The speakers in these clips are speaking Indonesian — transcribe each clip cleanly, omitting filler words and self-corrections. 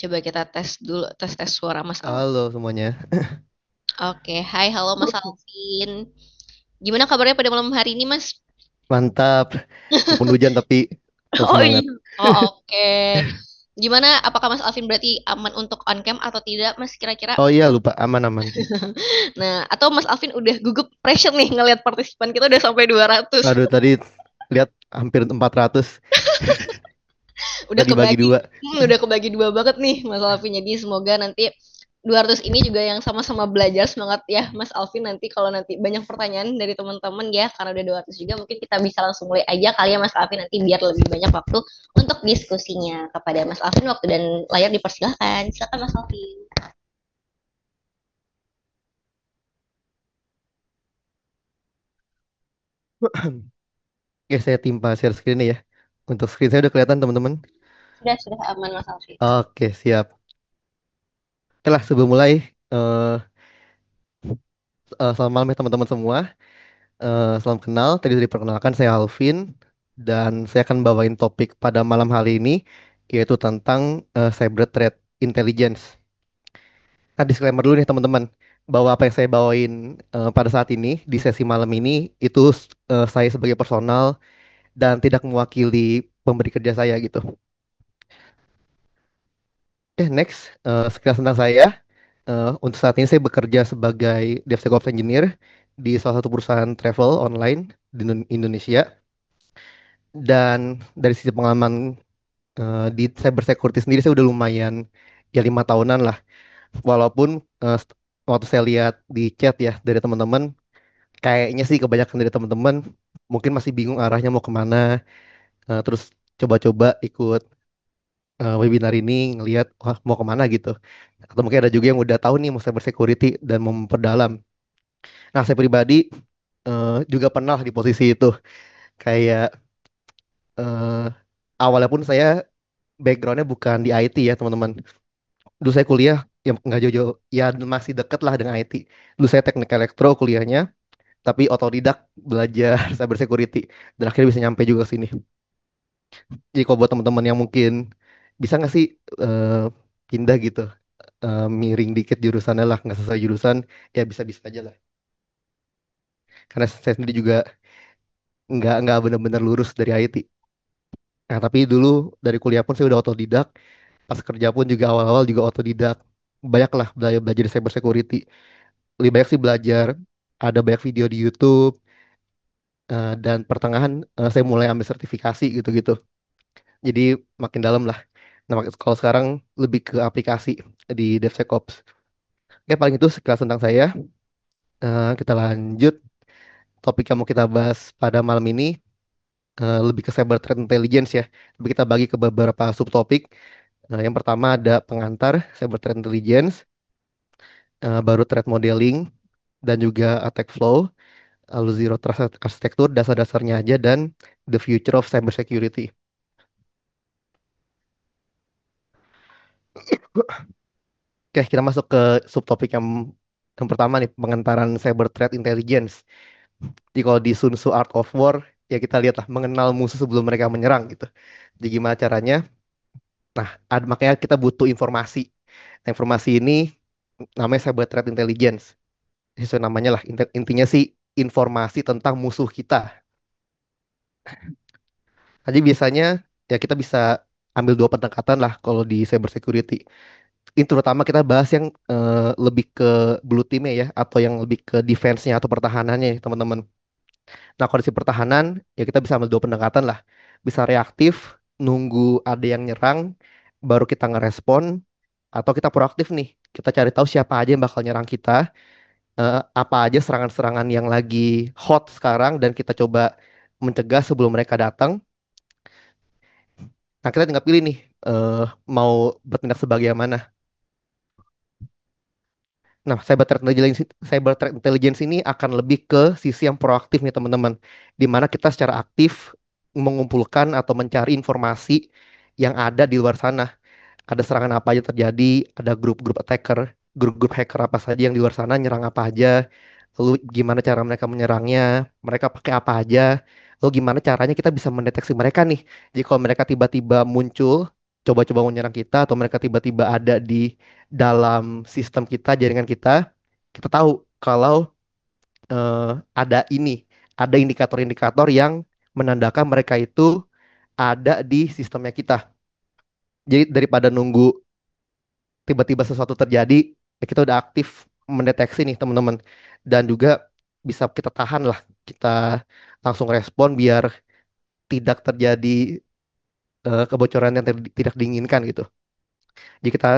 Coba kita tes dulu, tes-tes suara Mas Alvin. Halo semuanya. Oke, hai, halo Mas Alvin. Gimana kabarnya pada malam hari ini, Mas? Mantap. Walaupun hujan tapi tetap Oh semangat. iya. Oh, oke. Gimana, apakah Mas Alvin berarti aman untuk on cam atau tidak, Mas, kira-kira? Oh iya lupa aman-aman. Nah, atau Mas Alvin udah gugup pressure nih ngelihat partisipan kita udah sampai 200. Aduh tadi lihat hampir 400. Udah Tadi bagi kebagi, dua. udah kebagi dua banget nih, Mas Alvin. Jadi semoga nanti 200 ini juga yang sama-sama belajar semangat ya Mas Alvin, nanti kalau nanti banyak pertanyaan dari teman-teman ya karena udah 200 juga, mungkin kita bisa langsung mulai aja kali ya Mas Alvin, nanti biar lebih banyak waktu untuk diskusinya. Kepada Mas Alvin waktu dan layar dipersilahkan, silakan Mas Alvin. Oke, saya timpa share screen nih ya. Untuk screen saya udah kelihatan teman-teman. Sudah aman Mas Alvin. Oke, siap. Oke lah, sebelum mulai eh selamat malam ya teman-teman semua. Salam kenal. Tadi sudah diperkenalkan saya Alvin dan saya akan bawain topik pada malam hari ini yaitu tentang cyber threat intelligence. Nah, disclaimer dulu nih teman-teman, bahwa apa yang saya bawain pada saat ini di sesi malam ini itu saya sebagai personal dan tidak mewakili pemberi kerja saya gitu. Oke, next, sekilas tentang saya. Untuk saat ini saya bekerja sebagai DevSecOps Engineer di salah satu perusahaan travel online di Indonesia. Dan dari sisi pengalaman di cyber security sendiri saya udah lumayan ya 5 tahunan lah. Walaupun waktu saya lihat di chat ya dari teman-teman, kayaknya sih kebanyakan dari teman-teman mungkin masih bingung arahnya mau kemana. Terus coba-coba ikut webinar ini ngelihat wah mau kemana gitu. Atau mungkin ada juga yang udah tahu nih mau cyber security dan mau memperdalam. Nah, saya pribadi juga pernah di posisi itu. Kayak eh, awalnya pun saya backgroundnya bukan di IT ya teman-teman. Dulu saya kuliah yang nggak jauh-jauh ya masih deket lah dengan IT. Dulu saya teknik elektro kuliahnya, tapi otodidak belajar cyber security dan akhirnya bisa nyampe juga ke sini. Jadi kalau buat teman-teman yang mungkin bisa nggak sih eh, pindah gitu, miring dikit jurusannya lah, nggak sesuai jurusan, ya bisa-bisa aja lah. Karena saya sendiri juga nggak benar-benar lurus dari IT. Nah, tapi dulu dari kuliah pun saya udah otodidak, pas kerja pun juga awal-awal juga otodidak. Banyak lah belajar belajar di cyber security. Lebih banyak sih belajar, ada banyak video di YouTube, dan pertengahan saya mulai ambil sertifikasi gitu-gitu. Jadi makin dalam lah. Nah, kalau sekarang lebih ke aplikasi di DevSecOps. Oke, paling itu sekilas tentang saya. Kita lanjut. Topik yang mau kita bahas pada malam ini lebih ke cyber threat intelligence ya. Lebih kita bagi ke beberapa subtopik. Yang pertama ada pengantar cyber threat intelligence, baru threat modeling, dan juga attack flow, lalu zero trust architecture, dasar-dasarnya aja, dan the future of cyber security. Oke, kita masuk ke subtopik yang pertama nih, pengantaran cyber threat intelligence. Jadi kalau di Sun Tzu Art of War, ya kita lihatlah mengenal musuh sebelum mereka menyerang gitu. Jadi gimana caranya? Nah, makanya kita butuh informasi. Nah, informasi ini namanya cyber threat intelligence. Sesuai namanya lah, intinya sih informasi tentang musuh kita. Jadi biasanya ya kita bisa ambil dua pendekatan lah kalau di cyber security. Ini terutama kita bahas yang lebih ke blue team ya, atau yang lebih ke defense-nya atau pertahanannya ya, teman-teman. Nah, kondisi pertahanan ya kita bisa ambil dua pendekatan lah. Bisa reaktif, nunggu ada yang nyerang, baru kita ngerespon, atau kita proaktif nih. Kita cari tahu siapa aja yang bakal nyerang kita, apa aja serangan-serangan yang lagi hot sekarang, dan kita coba mencegah sebelum mereka datang. Nah, kita tinggal pilih nih, mau bertindak sebagai yang mana. Nah, cyber threat intelligence ini akan lebih ke sisi yang proaktif nih teman-teman, di mana kita secara aktif mengumpulkan atau mencari informasi yang ada di luar sana. Ada serangan apa aja terjadi, ada grup-grup attacker, grup-grup hacker apa saja yang di luar sana nyerang apa aja, lalu gimana cara mereka menyerangnya, mereka pakai apa aja, lalu gimana caranya kita bisa mendeteksi mereka nih. Jadi kalau mereka tiba-tiba muncul, coba-coba menyerang kita atau mereka tiba-tiba ada di dalam sistem kita, jaringan kita, kita tahu kalau ada ada indikator-indikator yang menandakan mereka itu ada di sistemnya kita. Jadi daripada nunggu tiba-tiba sesuatu terjadi, ya kita udah aktif mendeteksi nih teman-teman. Dan juga bisa kita tahan lah, kita langsung respon biar tidak terjadi kebocoran yang tidak diinginkan gitu. Jadi kita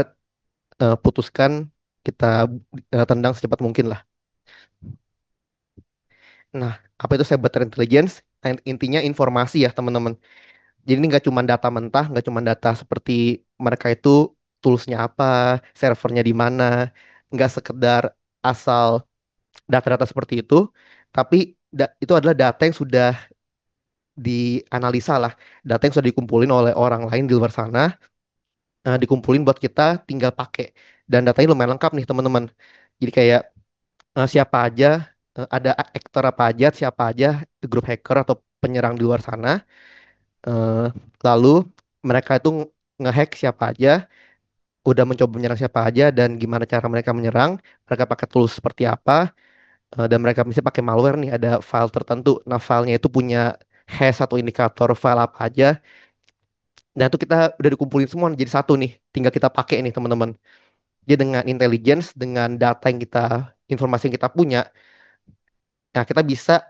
putuskan, kita tendang secepat mungkin lah. Nah, apa itu cyber threat intelligence? Nah, intinya informasi ya teman-teman. Jadi ini nggak cuma data mentah, nggak cuma data seperti mereka itu toolsnya apa, servernya di mana, nggak sekedar asal data-data seperti itu, tapi itu adalah data yang sudah dianalisa lah, data yang sudah dikumpulin oleh orang lain di luar sana, dikumpulin buat kita tinggal pakai. Dan datanya lumayan lengkap nih teman-teman. Jadi kayak siapa aja, ada aktor apa aja, siapa aja grup hacker atau penyerang di luar sana, eh, lalu mereka itu ngehack siapa aja, udah mencoba menyerang siapa aja, dan gimana cara mereka menyerang, mereka pakai tools seperti apa, dan mereka bisa pakai malware nih, ada file tertentu. Nah, filenya itu punya hash atau indikator file apa aja, dan itu kita udah dikumpulin semua jadi satu nih, tinggal kita pakai nih teman-teman. Jadi dengan intelligence, dengan data yang kita, informasi yang kita punya, nah kita bisa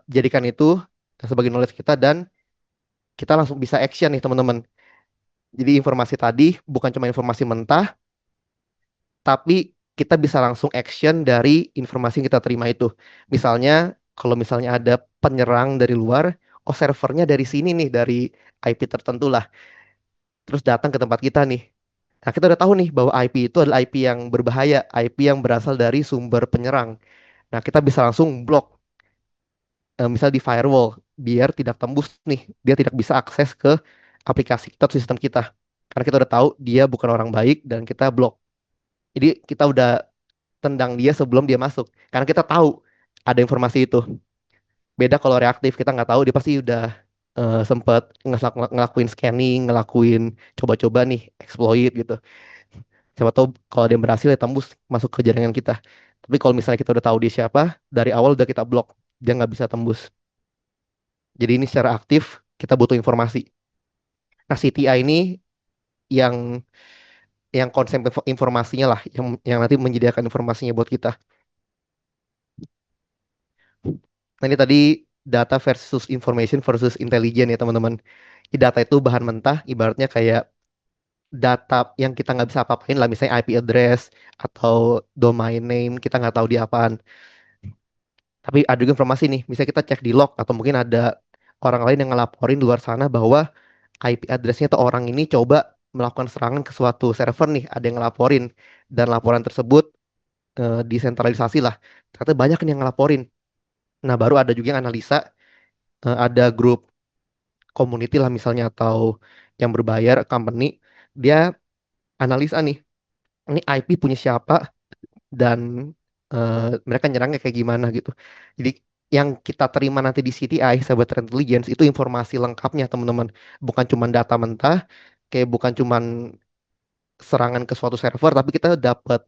jadikan itu sebagai knowledge kita, dan kita langsung bisa action nih teman-teman. Jadi informasi tadi bukan cuma informasi mentah, tapi kita bisa langsung action dari informasi yang kita terima itu. Misalnya, kalau misalnya ada penyerang dari luar, oh servernya dari sini nih, dari IP tertentu lah, terus datang ke tempat kita nih. Nah, kita udah tahu nih bahwa IP itu adalah IP yang berbahaya, IP yang berasal dari sumber penyerang. Nah, kita bisa langsung blok, misal di firewall, biar tidak tembus nih, dia tidak bisa akses ke aplikasi kita atau sistem kita. Karena kita udah tahu dia bukan orang baik dan kita blok. Jadi kita udah tendang dia sebelum dia masuk. Karena kita tahu ada informasi itu. Beda kalau reaktif, kita nggak tahu, dia pasti udah sempet ngelakuin scanning, ngelakuin coba-coba nih, exploit gitu. Siapa tahu kalau dia berhasil ya tembus masuk ke jaringan kita. Tapi kalau misalnya kita udah tahu dia siapa, dari awal udah kita blok, dia nggak bisa tembus. Jadi ini secara aktif kita butuh informasi. Nah, CTI ini yang konsep informasinya lah, yang nanti menyediakan informasinya buat kita. Nah, ini tadi data versus information versus intelligence ya teman-teman. Data itu bahan mentah, ibaratnya kayak data yang kita nggak bisa apa-apain lah, misalnya IP address atau domain name, kita nggak tahu dia apaan. Tapi ada juga informasi nih, misalnya kita cek di log atau mungkin ada orang lain yang ngelaporin di luar sana bahwa IP addressnya tuh orang ini coba melakukan serangan ke suatu server nih, ada yang ngelaporin, dan laporan tersebut disentralisasi lah. Ternyata banyak nih yang ngelaporin. Nah, baru ada juga yang analisa, ada grup community lah misalnya atau yang berbayar company, dia analisa nih, ini IP punya siapa, dan mereka nyerangnya kayak gimana gitu. Jadi yang kita terima nanti di CTI, Cyber Threat Intelligence, itu informasi lengkapnya teman-teman. Bukan cuma data mentah, kayak bukan cuma serangan ke suatu server, tapi kita dapat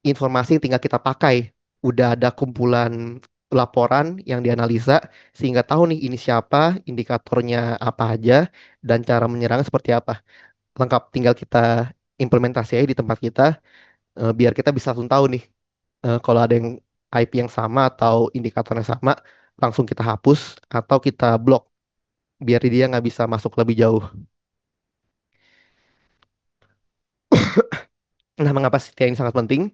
informasi yang tinggal kita pakai. Udah ada kumpulan laporan yang dianalisa, sehingga tahu nih ini siapa, indikatornya apa aja, dan cara menyerang seperti apa. Lengkap, tinggal kita implementasi aja di tempat kita, biar kita bisa langsung tahu nih, kalau ada yang IP yang sama atau indikatornya sama, langsung kita hapus atau kita blok biar dia nggak bisa masuk lebih jauh. Nah, mengapa sih ini sangat penting?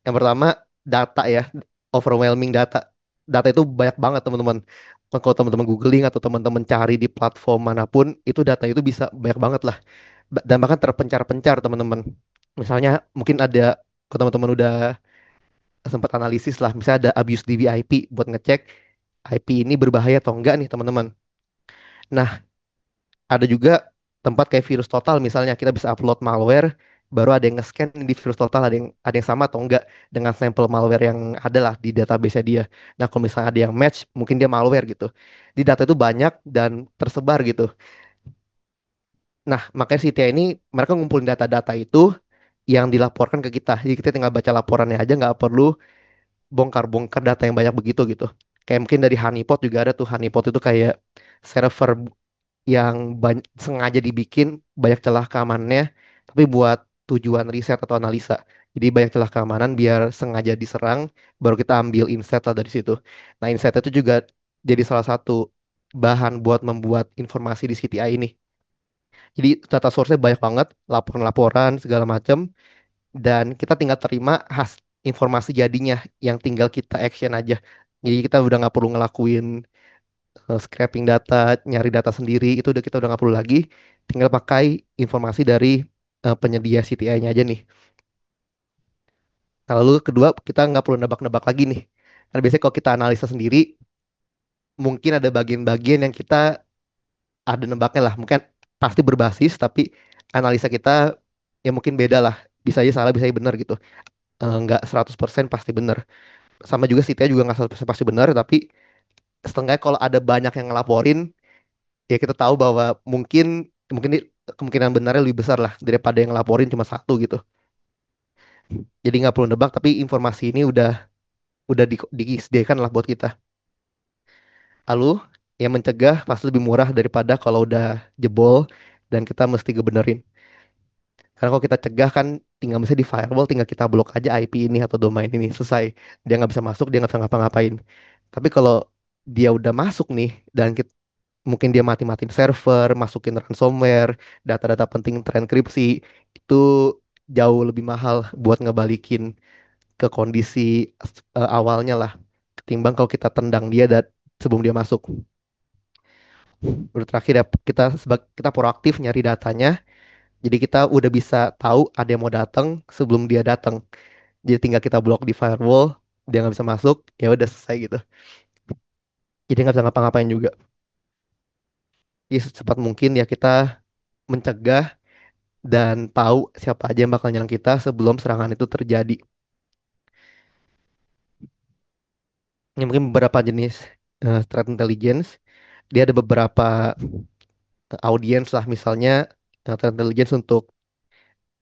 Yang pertama, data ya, overwhelming data. Data itu banyak banget teman-teman. Kalau teman-teman googling atau teman-teman cari di platform manapun, itu data itu bisa banyak banget lah. Dan bahkan terpencar-pencar teman-teman. Misalnya mungkin ada, kalau teman-teman udah sempat analisis lah, misalnya ada abuse DVIP buat ngecek IP ini berbahaya atau enggak nih teman-teman. Nah, ada juga tempat kayak virus total, misalnya kita bisa upload malware, baru ada yang nge-scan di virus total, ada yang sama atau enggak dengan sampel malware yang ada lah di database dia. Nah, kalau misalnya ada yang match, mungkin dia malware gitu. Di data itu banyak dan tersebar gitu. Nah, makanya si Tia ini mereka ngumpulin data-data itu yang dilaporkan ke kita. Jadi kita tinggal baca laporannya aja, nggak perlu bongkar-bongkar data yang banyak begitu gitu. Kayak mungkin dari Honeypot juga ada tuh. Honeypot itu kayak server yang sengaja dibikin banyak celah keamanannya, tapi buat tujuan riset atau analisa. Jadi banyak celah keamanan biar sengaja diserang, baru kita ambil insight lah dari situ. Nah, insight itu juga jadi salah satu bahan buat membuat informasi di CTI ini. Jadi data source-nya banyak banget, laporan-laporan segala macam, dan kita tinggal terima informasi jadinya, yang tinggal kita action aja. Jadi kita udah nggak perlu ngelakuin scraping data, nyari data sendiri, itu udah kita udah nggak perlu lagi. Tinggal pakai informasi dari penyedia CTI-nya aja nih. Nah, lalu kedua, kita nggak perlu nebak-nebak lagi nih. Karena biasanya kalau kita analisa sendiri, mungkin ada bagian-bagian yang kita ada nebaknya lah. Mungkin pasti berbasis, tapi analisa kita ya mungkin beda lah. Bisa aja salah, bisa aja benar gitu. Nggak 100% pasti benar. Sama juga CTI juga nggak 100% pasti benar, tapi setengahnya kalau ada banyak yang ngelaporin, ya kita tahu bahwa mungkin mungkin kemungkinan benarnya lebih besar lah daripada yang ngelaporin cuma satu gitu. Jadi nggak perlu nebak, tapi informasi ini udah disediakan lah buat kita. Lalu yang mencegah pasti lebih murah daripada kalau udah jebol dan kita mesti gebenerin. Karena kalau kita cegah kan tinggal misalnya di firewall, tinggal kita blok aja IP ini atau domain ini, selesai. Dia nggak bisa masuk, dia nggak bisa ngapa-ngapain. Tapi kalau dia udah masuk nih dan mungkin dia mati-matiin server, masukin ransomware, data-data penting terenkripsi, itu jauh lebih mahal buat ngebalikin ke kondisi awalnya lah, ketimbang kalau kita tendang dia dan sebelum dia masuk. Udah terakhir ya, kita proaktif nyari datanya, jadi kita udah bisa tahu ada yang mau datang sebelum dia datang. Jadi tinggal kita blok di firewall, dia nggak bisa masuk, ya udah selesai gitu. Jadi nggak bisa ngapa-ngapain juga. Jadi secepat mungkin ya kita mencegah dan tahu siapa aja yang bakal nyerang kita sebelum serangan itu terjadi. Ini mungkin beberapa jenis threat intelligence. Dia ada beberapa audience lah, misalnya threat intelligence untuk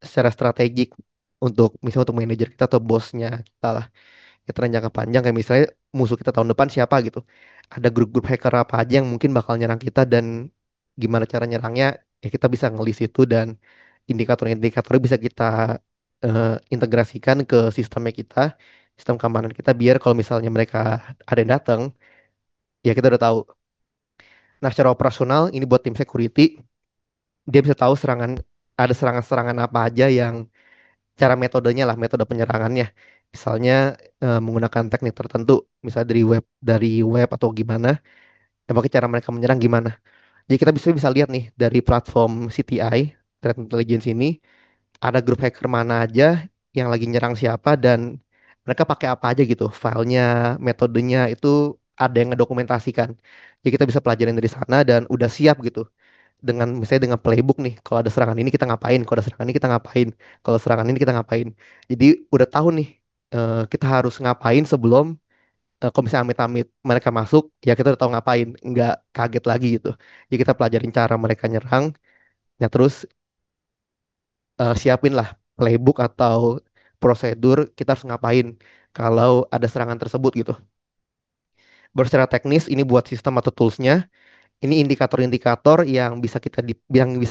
secara strategik, untuk misalnya untuk manajer kita atau bosnya kita lah. Kita jangka panjang kayak misalnya musuh kita tahun depan siapa gitu. Ada grup-grup hacker apa aja yang mungkin bakal nyerang kita dan gimana cara nyerangnya, ya kita bisa ngelis itu dan indikator-indikatornya bisa kita integrasikan ke sistemnya kita, sistem keamanan kita biar kalau misalnya mereka ada yang datang, ya kita udah tahu. Nah, secara operasional ini buat tim security, dia bisa tahu ada serangan-serangan apa aja yang cara metodenya lah, metode penyerangannya. Misalnya menggunakan teknik tertentu, misalnya dari web atau gimana, dan pakai cara mereka menyerang gimana. Jadi kita bisa lihat nih dari platform CTI, Threat Intelligence ini, ada grup hacker mana aja yang lagi nyerang siapa dan mereka pakai apa aja gitu. Filenya, metodenya itu ada yang ngedokumentasikan. Jadi kita bisa pelajarin dari sana dan udah siap gitu. Dengan misalnya dengan playbook nih, kalau ada serangan ini kita ngapain, kalau ada serangan ini kita ngapain, kalau serangan ini kita ngapain. Jadi udah tahu nih kita harus ngapain sebelum kalau misalnya amit-amit mereka masuk, ya kita udah tahu ngapain, nggak kaget lagi gitu. Jadi kita pelajarin cara mereka nyerang, ya terus siapin lah playbook atau prosedur kita harus ngapain kalau ada serangan tersebut gitu. Baru secara teknis ini buat sistem atau toolsnya, ini indikator-indikator yang bisa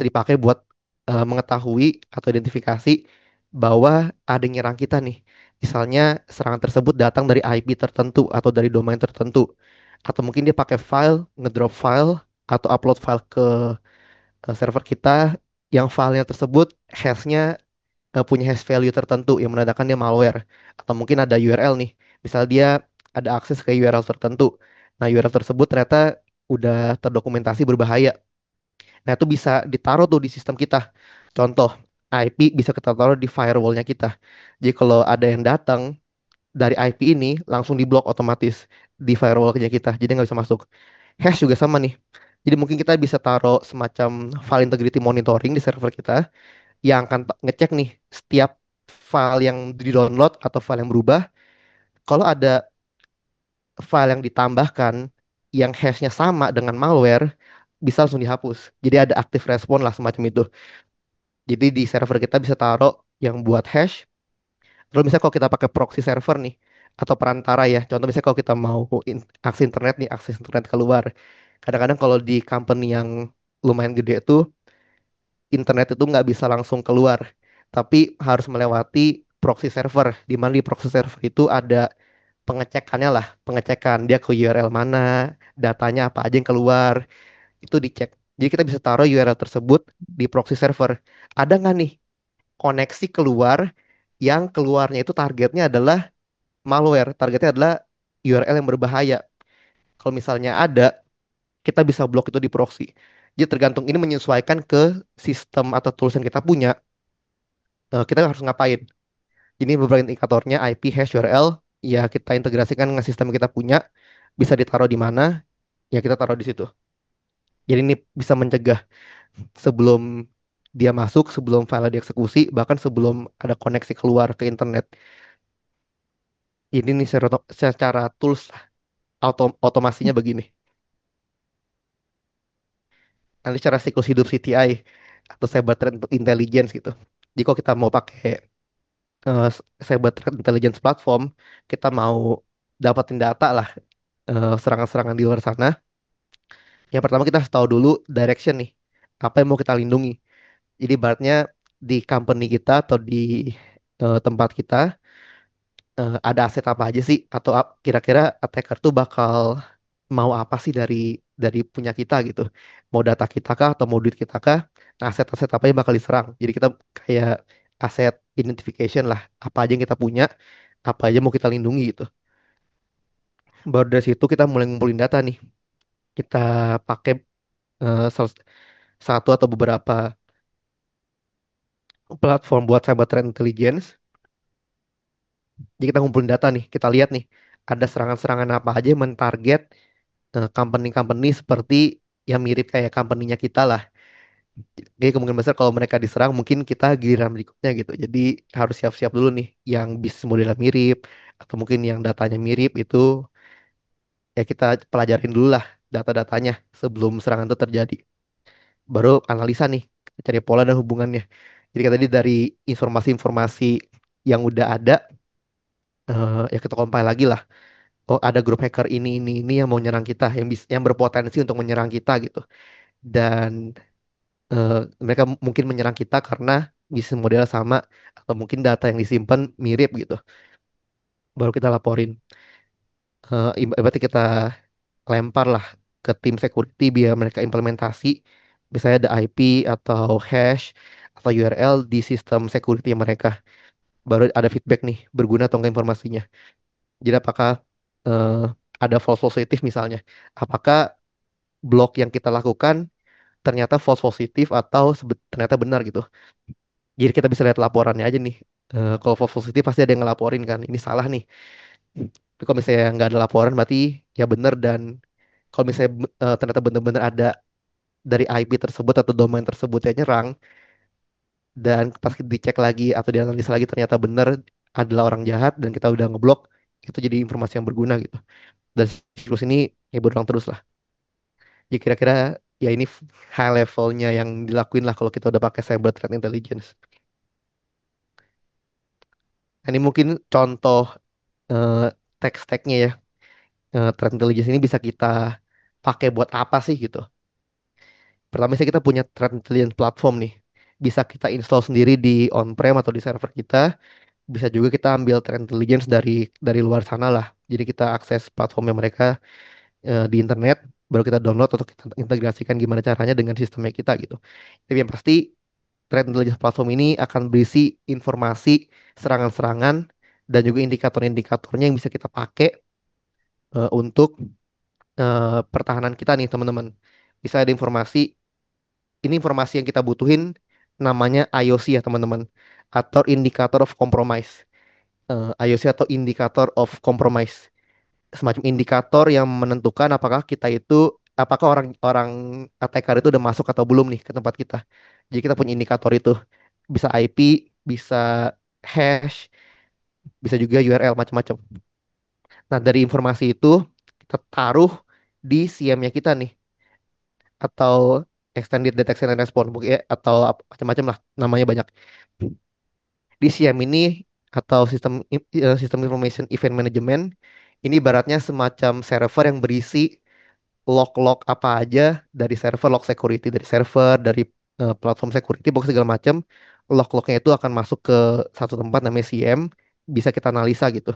dipakai buat mengetahui atau identifikasi bahwa ada yang nyerang kita nih. Misalnya serangan tersebut datang dari IP tertentu atau dari domain tertentu, atau mungkin dia pakai file, ngedrop file atau upload file ke server kita yang filenya tersebut hashnya punya hash value tertentu yang menandakan dia malware, atau mungkin ada URL nih, misal dia ada akses ke URL tertentu. Nah, URL tersebut ternyata udah terdokumentasi berbahaya. Nah, itu bisa ditaruh tuh di sistem kita. Contoh, IP bisa kita taruh di firewallnya kita. Jadi kalau ada yang datang dari IP ini langsung diblok otomatis di firewallnya kita, jadi nggak bisa masuk. Hash juga sama nih. Jadi mungkin kita bisa taruh semacam file integrity monitoring di server kita yang akan ngecek nih setiap file yang di-download atau file yang berubah. Kalau ada file yang ditambahkan yang hashnya sama dengan malware, bisa langsung dihapus. Jadi ada active response lah semacam itu. Jadi di server kita bisa taruh yang buat hash. Terus misalnya kalau kita pakai proxy server nih atau perantara ya. Contoh misalnya kalau kita mau akses internet nih, akses internet keluar. Kadang-kadang kalau di company yang lumayan gede tuh internet itu nggak bisa langsung keluar, tapi harus melewati proxy server. Di mana di proxy server itu ada pengecekannya lah, pengecekan dia ke URL mana, datanya apa aja yang keluar, itu dicek. Jadi kita bisa taruh URL tersebut di proxy server. Ada nggak nih koneksi keluar yang keluarnya itu targetnya adalah malware, targetnya adalah URL yang berbahaya. Kalau misalnya ada, kita bisa blok itu di proxy. Jadi tergantung ini menyesuaikan ke sistem atau tools yang kita punya, kita harus ngapain. Ini beberapa indikatornya IP, hash, URL, ya kita integrasikan dengan sistem yang kita punya, bisa ditaruh di mana, ya kita taruh di situ. Jadi ini bisa mencegah sebelum dia masuk, sebelum file dieksekusi, bahkan sebelum ada koneksi keluar ke internet. Ini nih secara tools otomasinya begini. Nanti secara siklus hidup CTI atau Cyber Threat Intelligence gitu. Jadi kalau kita mau pakai eh, Cyber Threat Intelligence platform, kita mau dapatin data lah, serangan-serangan di luar sana. Yang pertama kita harus tahu dulu direction nih, apa yang mau kita lindungi. Jadi ibaratnya di company kita atau di tempat kita, ada aset apa aja sih, atau kira-kira attacker tuh bakal mau apa sih dari punya kita gitu. Mau data kita kah atau mau duit kita kah? Nah, aset-aset apa yang bakal diserang. Jadi kita kayak aset identification lah, apa aja yang kita punya, apa aja mau kita lindungi gitu. Baru dari situ kita mulai ngumpulin data nih. Kita pakai satu atau beberapa platform buat cyber threat intelligence. Jadi kita ngumpulin data nih, kita lihat nih ada serangan-serangan apa aja yang mentarget company-company seperti yang mirip kayak company-nya kita lah. Jadi kemungkinan besar kalau mereka diserang mungkin kita giliran berikutnya gitu. Jadi harus siap-siap dulu nih yang bisnis modelnya mirip atau mungkin yang datanya mirip itu, ya kita pelajarin dulu lah data-datanya sebelum serangan itu terjadi. Baru analisa nih, cari pola dan hubungannya. Jadi kan tadi dari informasi-informasi yang udah ada, ya kita compile lagi lah. Oh, ada grup hacker ini yang mau nyerang kita, yang berpotensi untuk menyerang kita gitu. Dan mereka mungkin menyerang kita karena bisnis model sama atau mungkin data yang disimpan mirip gitu. Baru kita laporin. Berarti kita lempar lah ke tim security biar mereka implementasi. Misalnya ada IP atau hash atau URL di sistem security mereka. Baru ada feedback nih, berguna atau enggak informasinya. Jadi apakah eh, ada false positif misalnya. Apakah blok yang kita lakukan ternyata false positif atau ternyata benar gitu. Jadi kita bisa lihat laporannya aja nih. Kalau false positif pasti ada yang ngelaporin kan, ini salah nih. Tapi kalau misalnya nggak ada laporan berarti ya benar. Dan kalau misalnya ternyata benar-benar ada dari IP tersebut atau domain tersebut yang nyerang, dan pas dicek lagi atau dianalisa lagi ternyata benar adalah orang jahat dan kita udah ngeblok, itu jadi informasi yang berguna gitu. Dan siklus ini ya berulang terus lah. Jadi kira-kira ya ini high levelnya yang dilakuin lah kalau kita udah pakai cyber threat intelligence. Nah, ini mungkin contoh eh, tech-stacknya ya. Threat intelligence ini bisa kita pakai buat apa sih gitu. Pertama sih kita punya threat intelligence platform nih. Bisa kita install sendiri di on-prem atau di server kita. Bisa juga kita ambil threat intelligence dari luar sana lah. Jadi kita akses platformnya mereka di internet, baru kita download atau kita integrasikan gimana caranya dengan sistemnya kita gitu. Tapi yang pasti threat intelligence platform ini akan berisi informasi serangan-serangan dan juga indikator-indikatornya yang bisa kita pakai untuk pertahanan kita nih teman-teman. Bisa ada informasi, ini informasi yang kita butuhin namanya IOC ya teman-teman, atau Indicator of Compromise. IOC atau Indicator of Compromise, semacam indikator yang menentukan apakah orang-orang attacker itu udah masuk atau belum nih ke tempat kita. Jadi kita punya indikator itu, bisa IP, bisa hash, bisa juga URL macam-macam. Nah, dari informasi itu kita taruh di CM-nya kita nih. atau Extended Detection and Response ya, atau macam-macam lah namanya banyak. Di CM ini atau sistem Information Event Management ini ibaratnya semacam server yang berisi log-log apa aja dari server, log security dari server, dari platform security, pokoknya segala macam. Log-lognya itu akan masuk ke satu tempat namanya CM, bisa kita analisa gitu.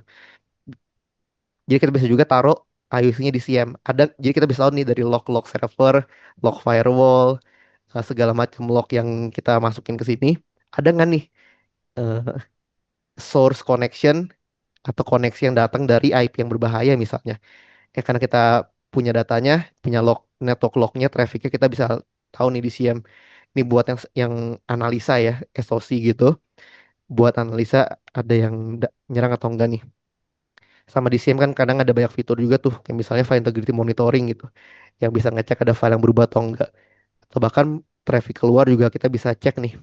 Jadi kita bisa juga taruh IOC-nya di CM. Jadi kita bisa tahu nih dari log-log server, log firewall, segala macam log yang kita masukin ke sini. Ada nggak nih eh, source connection atau koneksi yang datang dari IP yang berbahaya misalnya? Karena kita punya datanya, punya network lognya, trafficnya kita bisa tahu nih di CM. Ini buat yang analisa ya, SOC gitu. Buat analisa ada yang nyerang atau enggak nih. Sama di CM kan kadang ada banyak fitur juga tuh, kayak misalnya file integrity monitoring gitu, yang bisa ngecek ada file yang berubah atau enggak. Atau bahkan traffic keluar juga kita bisa cek nih.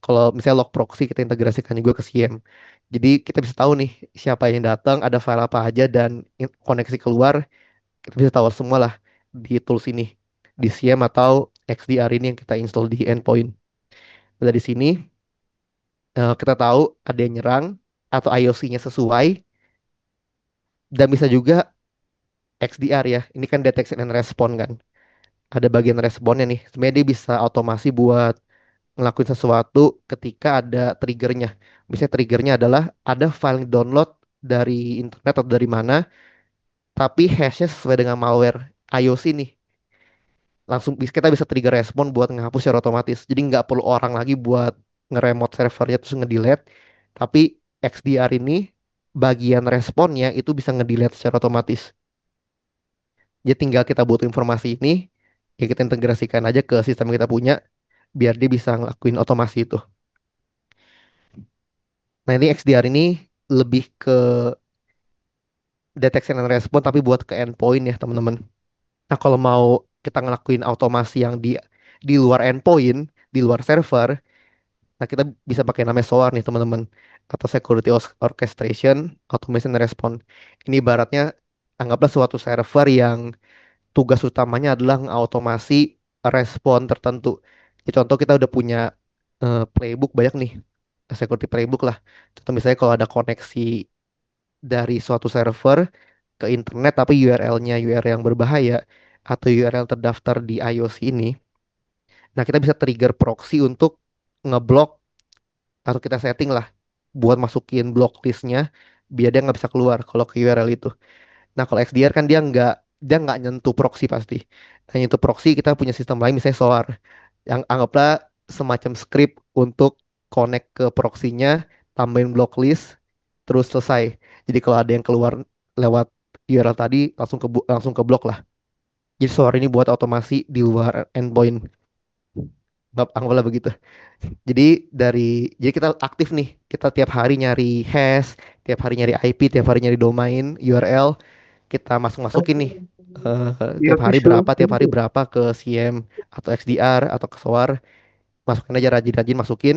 Kalau misalnya log proxy kita integrasikan juga ke CM. Jadi kita bisa tahu nih siapa yang datang, ada file apa aja dan koneksi keluar, kita bisa tahu semua lah di tools ini, di CM atau XDR ini yang kita install di endpoint. Dari sini kita tahu ada yang nyerang atau IOC-nya sesuai, dan bisa juga XDR ya. Ini kan detection and response kan. Ada bagian responnya nih. Sebenarnya dia bisa otomasi buat ngelakuin sesuatu ketika ada triggernya. Misalnya triggernya adalah ada file download dari internet atau dari mana, tapi hashnya sesuai dengan malware iOS nih. Langsung kita bisa trigger respon buat menghapus secara otomatis. Jadi nggak perlu orang lagi buat nge-remote servernya terus nge-delete. Tapi XDR ini bagian responnya itu bisa nge-delete secara otomatis. Jadi tinggal kita butuh informasi ini, ya kita integrasikan aja ke sistem yang kita punya biar dia bisa ngelakuin otomasi itu. Nah ini XDR ini lebih ke detection and response tapi buat ke endpoint ya teman-teman. Nah kalau mau kita ngelakuin otomasi yang di luar endpoint, di luar server, nah kita bisa pakai namanya SOAR nih teman-teman, atau Security Orchestration Automation Response. Ini ibaratnya anggaplah suatu server yang tugas utamanya adalah mengotomasi respon tertentu. Ya, contoh kita udah punya playbook banyak nih, security playbook lah. Contoh misalnya kalau ada koneksi dari suatu server ke internet tapi URL-nya URL yang berbahaya atau URL terdaftar di iOS ini, nah kita bisa trigger proxy untuk ngeblok atau kita setting lah buat masukin blocklistnya biar dia nggak bisa keluar kalau ke URL itu. Nah kalau XDR kan dia nggak nyentuh proxy pasti. Nah nyentuh proxy kita punya sistem lain misalnya SOAR yang anggaplah semacam script untuk connect ke proxy-nya, tambahin blocklist, terus selesai. Jadi kalau ada yang keluar lewat URL tadi langsung ke blok lah. Jadi SOAR ini buat otomasi di luar endpoint. Anggaplah begitu. Jadi jadi kita aktif nih. Kita tiap hari nyari hash, tiap hari nyari IP, tiap hari nyari domain, URL. Kita masukin nih. Tiap hari berapa ke CM atau XDR atau ke SOAR. Masukin aja rajin-rajin masukin.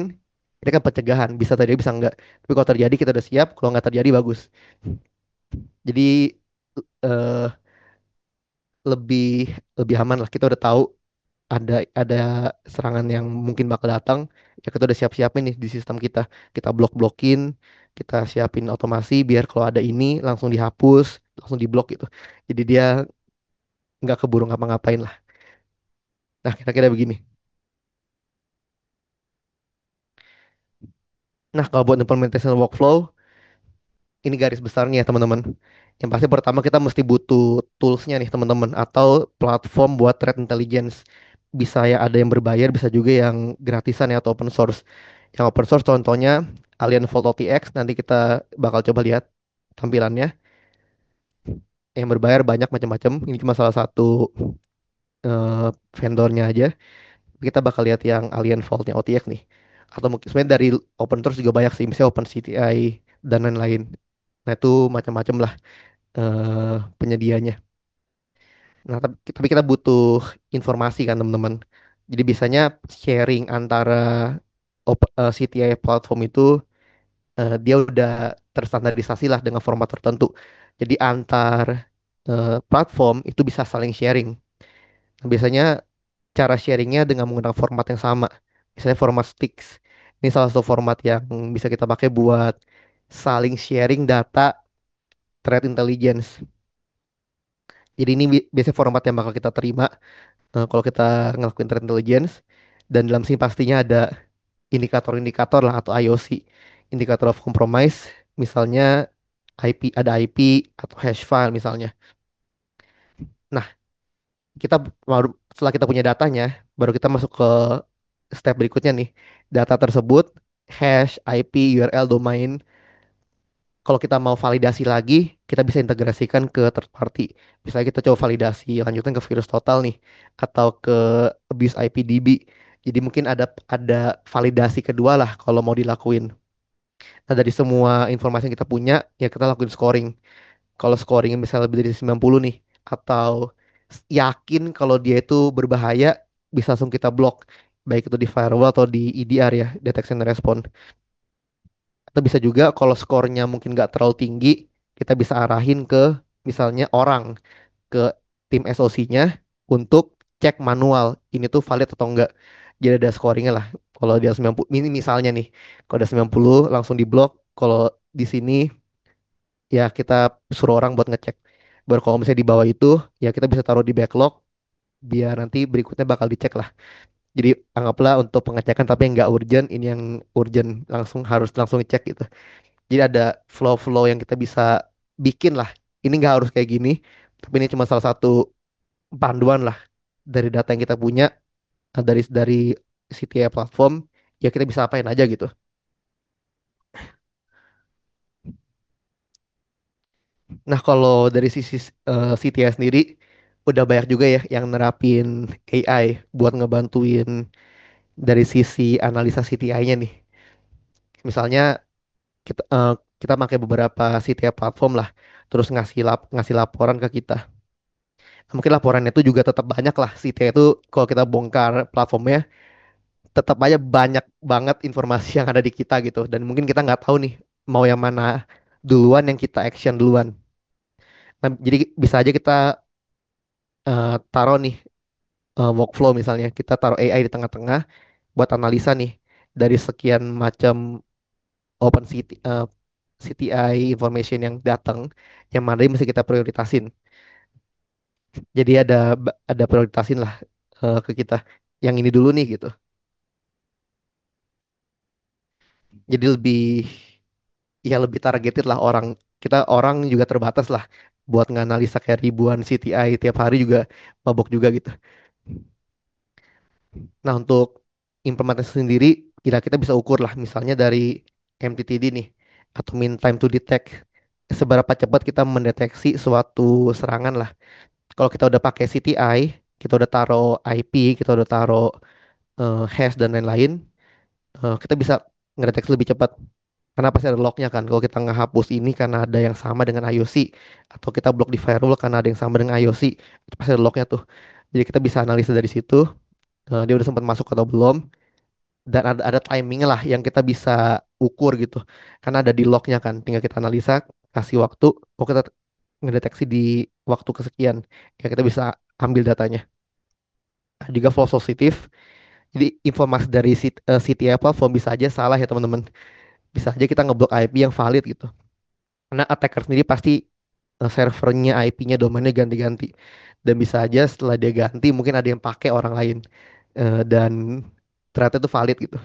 Ini kan pencegahan, bisa terjadi bisa enggak. Tapi kalau terjadi kita udah siap, kalau nggak terjadi bagus. Jadi eh, lebih lebih aman lah. Kita udah tahu ada serangan yang mungkin bakal datang, ya kita udah siap-siapin nih di sistem kita. Kita blok-blokin, kita siapin otomasi biar kalau ada ini langsung dihapus, langsung diblok gitu. Jadi dia nggak keburu ngapa-ngapain lah. Nah, kira-kira begini. Nah, kalau buat implementation workflow, ini garis besarnya ya teman-teman. Yang pasti pertama kita mesti butuh toolsnya nih teman-teman, atau platform buat threat intelligence. Bisa ya ada yang berbayar, bisa juga yang gratisan ya atau open source. Yang open source contohnya Alien Vault OTX, nanti kita bakal coba lihat tampilannya. Yang berbayar banyak macam-macam. Ini cuma salah satu eh, vendornya aja. Kita bakal lihat yang Alien Vault-nya OTX nih. Atau mungkin sebenarnya dari open source juga banyak sih, misalnya OpenCTI dan lain-lain. Nah itu macam-macam lah penyedianya. Nah tapi kita butuh informasi kan teman-teman. Jadi biasanya sharing antara CTI platform itu dia udah terstandarisasi lah dengan format tertentu. Jadi antar platform itu bisa saling sharing. Nah, biasanya cara sharingnya dengan menggunakan format yang sama. Misalnya format sticks. Ini salah satu format yang bisa kita pakai buat saling sharing data threat intelligence. Jadi ini biasanya format yang bakal kita terima kalau kita ngelakuin threat intelligence. Dan dalam sini pastinya ada indikator-indikator lah atau IOC, indikator of compromise, misalnya IP, ada IP atau hash file misalnya. Nah, kita baru setelah kita punya datanya, baru kita masuk ke step berikutnya nih. Data tersebut, hash, IP, URL, domain, kalau kita mau validasi lagi, kita bisa integrasikan ke third party. Misalnya kita coba validasi lanjutan ke virus total nih, atau ke abuse IPDB. Jadi mungkin ada validasi kedua lah kalau mau dilakuin. Nah, dari semua informasi yang kita punya, ya kita lakuin scoring. Kalau scoringnya misalnya lebih dari 90 nih, atau yakin kalau dia itu berbahaya, bisa langsung kita blok. Baik itu di firewall atau di EDR ya, detection and response. Atau bisa juga kalau skornya mungkin nggak terlalu tinggi, kita bisa arahin ke misalnya orang, ke tim SOC-nya untuk cek manual, ini tuh valid atau enggak. Jadi ada scoringnya lah. Kalau dia 90, ini misalnya nih, kalau ada 90 langsung diblok. Kalau di sini ya kita suruh orang buat ngecek. Baru kalau misalnya di bawah itu ya kita bisa taruh di backlog biar nanti berikutnya bakal dicek lah. Jadi anggaplah untuk pengecekan tapi yang nggak urgent, ini yang urgent langsung harus langsung dicek gitu. Jadi ada flow-flow yang kita bisa bikin lah. Ini nggak harus kayak gini, tapi ini cuma salah satu panduan lah dari data yang kita punya dari CTI platform. Ya kita bisa apain aja gitu. Nah, kalau dari sisi CTI sendiri udah banyak juga ya yang nerapin AI buat ngebantuin dari sisi analisa CTI-nya nih. Misalnya kita kita pakai beberapa CTI platform lah, terus ngasih laporan ke kita. Mungkin laporannya itu juga tetap banyak lah. CTI itu kalau kita bongkar platformnya, tetap aja banyak banget informasi yang ada di kita gitu. Dan mungkin kita nggak tahu nih mau yang mana duluan yang kita action duluan. Nah, jadi bisa aja kita taruh nih workflow misalnya, kita taruh AI di tengah-tengah buat analisa nih dari sekian macam open CTI information yang datang, yang mana yang mesti kita prioritasin. Jadi ada prioritasin lah ke kita. Yang ini dulu nih gitu. Jadi lebih targeted lah orang. Kita orang juga terbatas lah buat nganalisa kayak ribuan CTI tiap hari juga mabok juga gitu. Nah, untuk implementasi sendiri, kita bisa ukur lah misalnya dari MTTD nih atau mean time to detect, seberapa cepat kita mendeteksi suatu serangan lah. Kalau kita udah pakai CTI, kita udah taruh IP, kita udah taruh hash dan lain-lain, kita bisa ngedeteksi lebih cepat. Karena pasti ada lognya kan. Kalau kita ngehapus ini karena ada yang sama dengan IOC, atau kita blok di firewall karena ada yang sama dengan IOC, itu pasti ada lognya tuh. Jadi kita bisa analisa dari situ, dia udah sempat masuk atau belum, dan ada timingnya lah yang kita bisa ukur gitu. Karena ada di lognya kan. Tinggal kita analisa, kasih waktu, oh kita ngedeteksi di waktu kesekian, ya kita bisa ambil datanya. Juga false positif. Jadi informasi dari CTI platform bisa aja salah ya teman-teman. Bisa aja kita ngeblok IP yang valid gitu. Karena attacker sendiri pasti servernya, IP-nya, domainnya ganti-ganti. Dan bisa aja setelah dia ganti mungkin ada yang pakai orang lain. Dan ternyata itu valid gitu.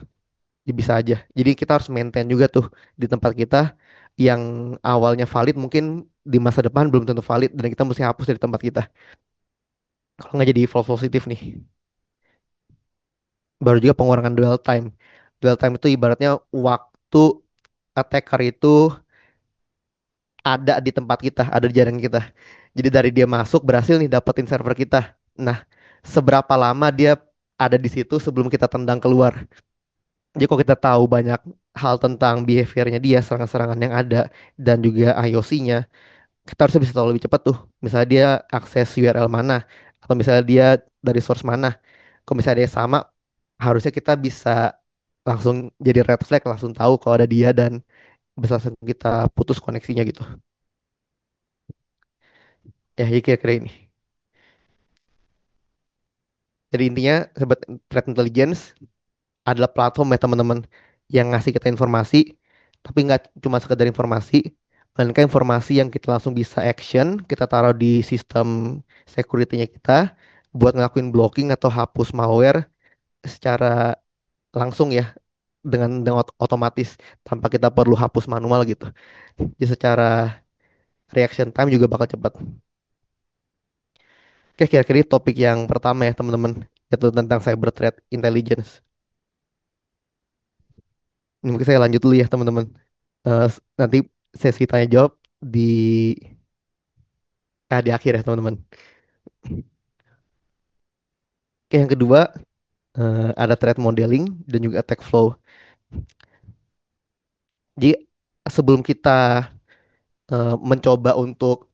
Ya bisa aja. Jadi kita harus maintain juga tuh di tempat kita yang awalnya valid mungkin di masa depan belum tentu valid dan kita mesti hapus dari tempat kita. Kalau nggak jadi false positif nih. Baru juga pengurangan dwell time. Dwell time itu ibaratnya waktu attacker itu ada di tempat kita, ada di jaringan kita. Jadi dari dia masuk berhasil nih dapetin server kita. Nah, seberapa lama dia ada di situ sebelum kita tendang keluar. Jadi kalau kita tahu banyak hal tentang behaviornya dia, serangan-serangan yang ada, dan juga IOC-nya, kita harusnya bisa tahu lebih cepat tuh. Misalnya dia akses URL mana, atau misalnya dia dari source mana. Kalau misalnya dia sama, harusnya kita bisa langsung jadi red flag, langsung tahu kalau ada dia dan bisa langsung kita putus koneksinya gitu. Ya, kira-kira ini. Jadi intinya sobat threat intelligence adalah platform ya teman-teman yang ngasih kita informasi, tapi nggak cuma sekedar informasi, melainkan informasi yang kita langsung bisa action, kita taruh di sistem security-nya kita buat ngelakuin blocking atau hapus malware secara langsung ya, dengan otomatis tanpa kita perlu hapus manual gitu. Jadi secara reaction time juga bakal cepat. Oke, kira-kira topik yang pertama ya teman-teman, itu tentang cyber threat intelligence. Ini mungkin saya lanjut dulu ya teman-teman. Nanti sesi tanya jawab di di akhir ya teman-teman. Oke, yang kedua ada threat modeling dan juga attack flow. Jadi sebelum kita mencoba untuk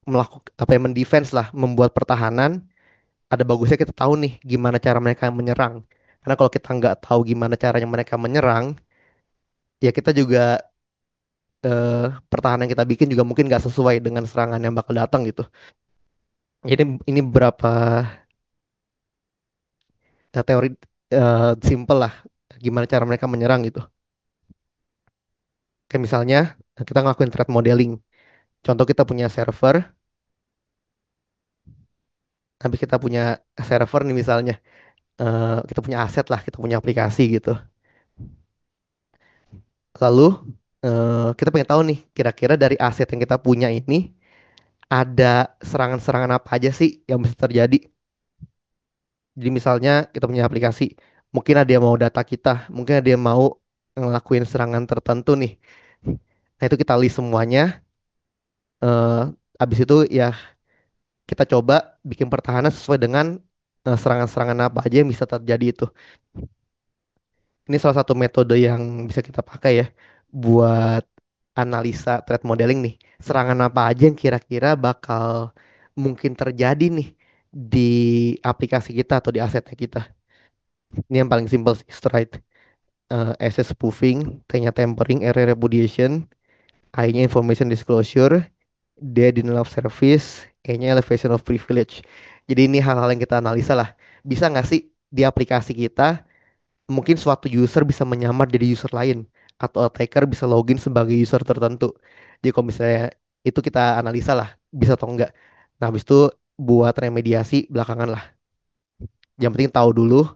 melakukan apa yang mendefense lah, membuat pertahanan, ada bagusnya kita tahu nih gimana cara mereka menyerang. Karena kalau kita nggak tahu gimana caranya mereka menyerang, ya kita juga pertahanan yang kita bikin juga mungkin nggak sesuai dengan serangan yang bakal datang gitu. Jadi ini beberapa teori simple lah gimana cara mereka menyerang gitu. Kayak misalnya kita ngelakuin threat modeling. Contoh kita punya server, habis kita punya server nih misalnya, kita punya aset lah, kita punya aplikasi gitu. Lalu kita pengen tahu nih, kira-kira dari aset yang kita punya ini ada serangan-serangan apa aja sih yang bisa terjadi. Jadi misalnya kita punya aplikasi, mungkin ada yang mau data kita, mungkin ada yang mau ngelakuin serangan tertentu nih. Nah itu kita list semuanya. eh Habis itu ya kita coba bikin pertahanan sesuai dengan serangan-serangan apa aja yang bisa terjadi itu. Ini salah satu metode yang bisa kita pakai ya buat analisa threat modeling nih. Serangan apa aja yang kira-kira bakal mungkin terjadi nih di aplikasi kita atau di asetnya kita. Ini yang paling simpel sih, straight. S spoofing, T-nya tampering, R repudiation, I-nya information disclosure, D denial of service, E-nya elevation of privilege. Jadi ini hal-hal yang kita analisa lah. Bisa nggak sih di aplikasi kita mungkin suatu user bisa menyamar jadi user lain atau attacker bisa login sebagai user tertentu. Jadi kalau misalnya itu kita analisa lah bisa atau enggak. Nah, habis itu buat remediasi belakangan lah. Yang penting tahu dulu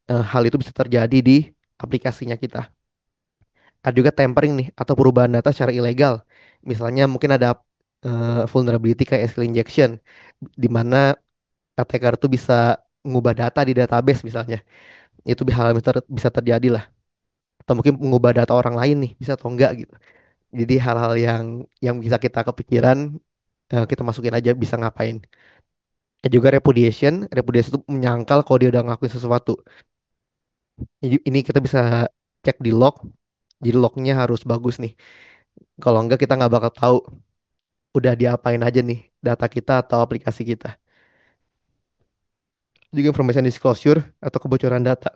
hal itu bisa terjadi di aplikasinya kita. Ada juga tampering nih atau perubahan data secara ilegal. Misalnya mungkin ada vulnerability kayak SQL injection di mana attacker itu bisa mengubah data di database misalnya. Itu hal yang bisa terjadi lah. Atau mungkin mengubah data orang lain nih bisa atau enggak gitu. Jadi hal-hal yang bisa kita kepikiran kita masukin aja bisa ngapain. Dan juga repudiation itu menyangkal kalau dia udah ngakuin sesuatu. Jadi ini kita bisa cek di log, jadi lognya harus bagus nih. Kalau enggak kita nggak bakal tahu udah diapain aja nih data kita atau aplikasi kita. Juga information disclosure atau kebocoran data.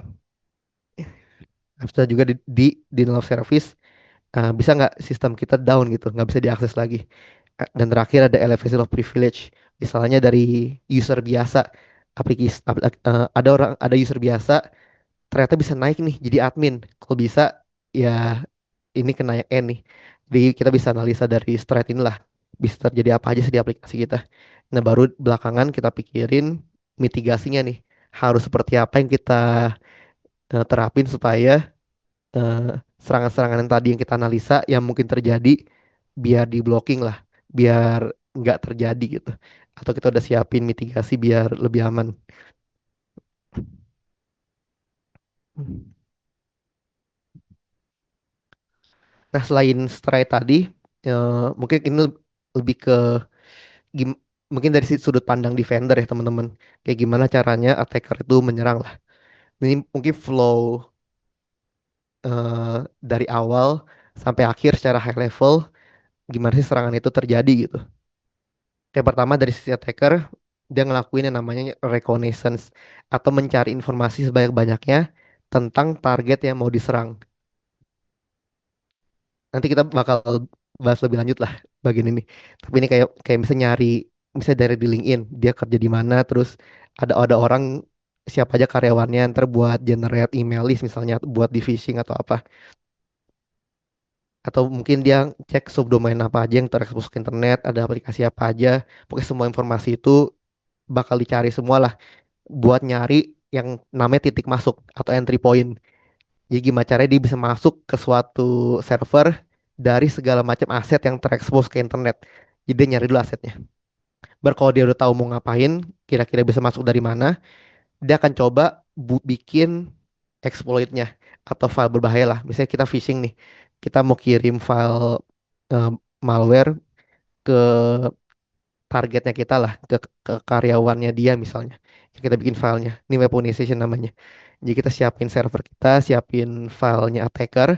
Bisa juga di denial of service, bisa nggak sistem kita down gitu, nggak bisa diakses lagi. Dan terakhir ada elevation of privilege. Misalnya dari user biasa, ada user biasa ternyata bisa naik nih jadi admin. Kalau bisa ya ini kena yang N nih. Jadi kita bisa analisa dari threat inilah bisa terjadi apa aja sih di aplikasi kita. Nah baru belakangan kita pikirin mitigasinya nih. Harus seperti apa yang kita terapin supaya eh, serangan-serangan yang tadi yang kita analisa yang mungkin terjadi biar di blocking lah, biar nggak terjadi gitu. Atau kita udah siapin mitigasi biar lebih aman. Nah selain strike tadi, mungkin ini lebih ke gim- mungkin dari sudut pandang defender ya teman-teman. Kayak gimana caranya attacker itu menyerang lah. Ini mungkin flow dari awal sampai akhir secara high level, gimana sih serangan itu terjadi gitu. Yang pertama dari sisi attacker, dia ngelakuin yang namanya reconnaissance atau mencari informasi sebanyak-banyaknya tentang target yang mau diserang. Nanti kita bakal bahas lebih lanjut lah bagian ini. Tapi ini kayak kayak misalnya nyari, misalnya dari di LinkedIn, dia kerja di mana, terus ada orang siapa aja karyawannya, ntar buat generate email list misalnya buat di phishing atau apa. Atau mungkin dia cek subdomain apa aja yang terekspos ke internet, ada aplikasi apa aja. Pokoknya semua informasi itu bakal dicari semua lah buat nyari yang namanya titik masuk atau entry point. Jadi gimana caranya dia bisa masuk ke suatu server dari segala macam aset yang terekspos ke internet. Jadi dia nyari dulu asetnya. Baru kalau dia udah tahu mau ngapain, kira-kira bisa masuk dari mana, dia akan coba bikin exploitnya atau file berbahaya lah. Misalnya kita phishing nih, kita mau kirim file eh, malware ke targetnya kita lah, ke karyawannya dia misalnya. Kita bikin filenya, ini weaponization namanya. Jadi kita siapin server kita, siapin filenya attacker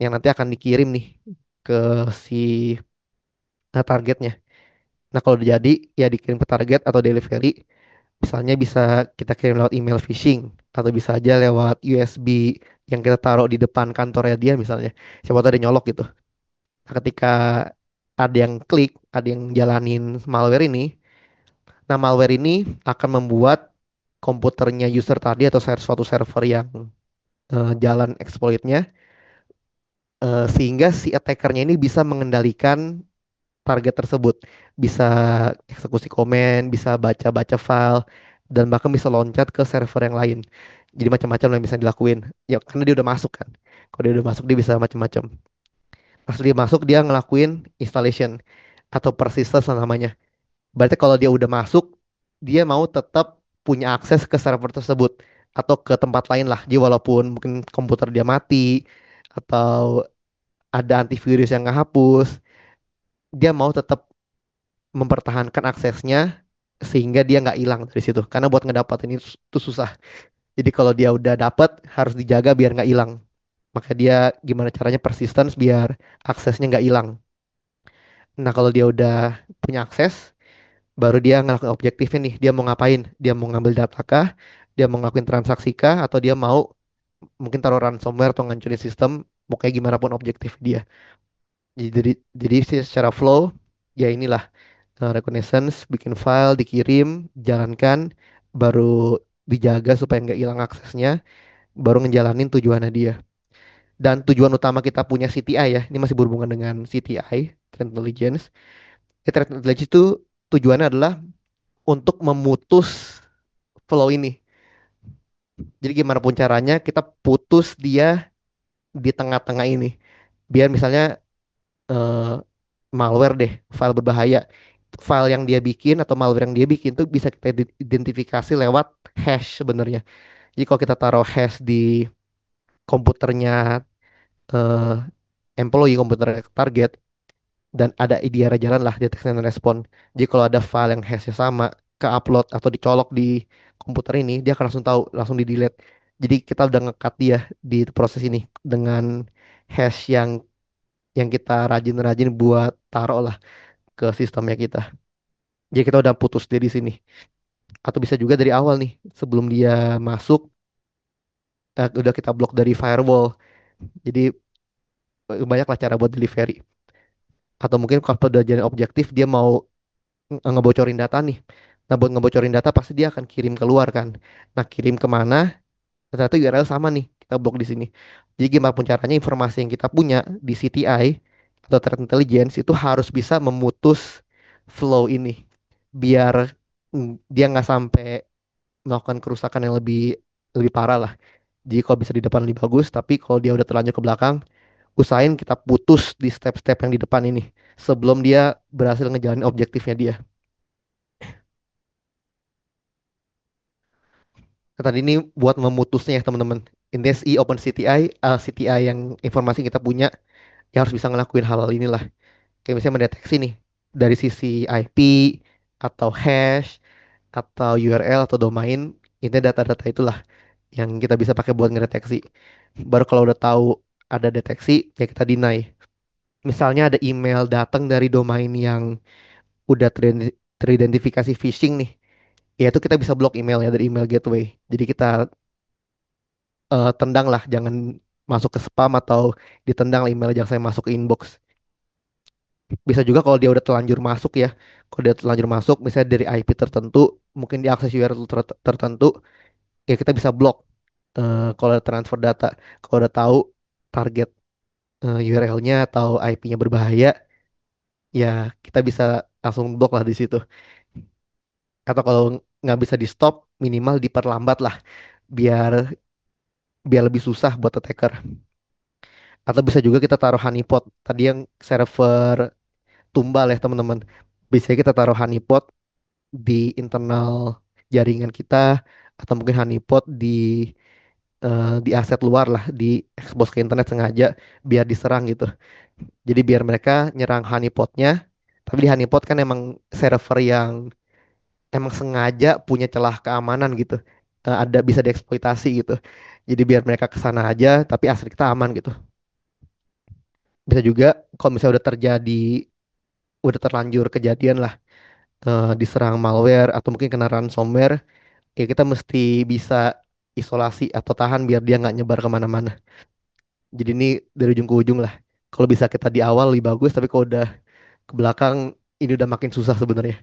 yang nanti akan dikirim nih ke si targetnya. Nah kalau udah jadi ya dikirim ke target atau delivery. Misalnya bisa kita kirim lewat email phishing atau bisa aja lewat USB yang kita taruh di depan kantornya dia misalnya. Siapa tahu ada nyolok gitu. Nah, ketika ada yang klik, ada yang jalanin malware ini, nah malware ini akan membuat komputernya user tadi atau suatu server yang jalan exploitnya sehingga si attackernya ini bisa mengendalikan target tersebut, bisa eksekusi komen, bisa baca-baca file, dan bahkan bisa loncat ke server yang lain. Jadi macam-macam yang bisa dilakuin. Ya karena dia udah masuk kan. Kalau dia udah masuk dia bisa macam-macam. Pas dia masuk dia ngelakuin installation atau persistence namanya. Berarti kalau dia udah masuk, dia mau tetap punya akses ke server tersebut atau ke tempat lain lah. Jadi walaupun mungkin komputer dia mati atau ada antivirus yang ngehapus, dia mau tetap mempertahankan aksesnya sehingga dia nggak hilang dari situ. Karena buat ngedapatin itu susah. Jadi kalau dia udah dapat harus dijaga biar nggak hilang. Maka dia gimana caranya persistence biar aksesnya nggak hilang. Nah kalau dia udah punya akses, baru dia ngelakuin objektifnya nih. Dia mau ngapain? Dia mau ngambil data kah? Dia mau ngelakuin transaksi kah? Atau dia mau mungkin taruh ransomware atau ngancurin sistem? Pokoknya gimana pun objektif dia. Jadi sih secara flow, ya inilah reconnaissance, bikin file, dikirim, jalankan, baru dijaga supaya nggak hilang aksesnya, baru ngejalanin tujuannya dia. Dan tujuan utama kita punya CTI ya, ini masih berhubungan dengan CTI, Threat Intelligence. Threat Intelligence itu tujuannya adalah untuk memutus flow ini. Jadi gimana pun caranya kita putus dia di tengah-tengah ini. Biar misalnya eh, malware deh, file berbahaya. File yang dia bikin atau malware yang dia bikin tuh bisa kita identifikasi lewat hash sebenarnya. Jadi kalau kita taruh hash di komputernya eh, employee, komputer target, dan ada IDR jalan lah deteksi dan respon. Jadi kalau ada file yang hashnya sama, ke upload atau dicolok di komputer ini, dia akan langsung tahu, langsung di delete. Jadi kita udah ngekat dia di proses ini dengan hash yang kita rajin-rajin buat taruh lah ke sistemnya kita. Jadi kita udah putus dia di sini. Atau bisa juga dari awal nih, sebelum dia masuk, udah kita blok dari firewall. Jadi banyak lah cara buat delivery. Atau mungkin kalau udah jadi objektif, dia mau ngebocorin data nih. Nah, buat ngebocorin data pasti dia akan kirim keluar kan. Nah, kirim kemana? Ternyata URL sama nih, kita blok di sini. Jadi gimana pun caranya informasi yang kita punya di CTI atau Threat Intelligence itu harus bisa memutus flow ini. Biar dia nggak sampai melakukan kerusakan yang lebih lebih parah lah. Jadi kalau bisa di depan lebih bagus, tapi kalau dia udah terlanjur ke belakang, usahain kita putus di step-step yang di depan ini sebelum dia berhasil ngejalanin objektifnya dia. Nah, tadi ini buat memutusnya ya teman-teman. Intinya Open CTI, CTI yang informasi kita punya, yang harus bisa ngelakuin hal-hal inilah. Kayak misalnya mendeteksi nih dari sisi IP atau hash atau URL atau domain, ini data-data itulah yang kita bisa pakai buat ngedeteksi. Baru kalau udah tahu ada deteksi, ya kita deny. Misalnya ada email datang dari domain yang udah teridentifikasi phishing nih, ya itu kita bisa blok emailnya dari email gateway. Jadi kita tendang lah, jangan masuk ke spam atau ditendang lah email jangan saya masuk ke inbox. Bisa juga kalau dia udah telanjur masuk ya, kalau dia telanjur masuk, misalnya dari IP tertentu, mungkin diakses URL tertentu, ya kita bisa blok kalau ada transfer data. Kalau udah tahu target URL-nya atau IP-nya berbahaya, ya kita bisa langsung blok lah di situ. Atau kalau nggak bisa di stop, minimal diperlambat lah, biar biar lebih susah buat attacker. Atau bisa juga kita taruh honeypot. Tadi yang server tumbal ya teman-teman. Biasanya kita taruh honeypot di internal jaringan kita, atau mungkin honeypot di aset luar lah, di expose ke internet sengaja biar diserang gitu. Jadi biar mereka nyerang honeypotnya, tapi di honeypot kan emang server yang emang sengaja punya celah keamanan gitu. Ada bisa dieksploitasi gitu. Jadi biar mereka ke sana aja, tapi aset kita aman gitu. Bisa juga kalau misalnya udah terlanjur kejadian lah, diserang malware atau mungkin kena ransomware, ya kita mesti bisa isolasi atau tahan biar dia nggak nyebar kemana-mana. Jadi ini dari ujung ke ujung lah. Kalau bisa kita di awal lebih bagus, tapi kalau udah ke belakang ini udah makin susah sebenarnya.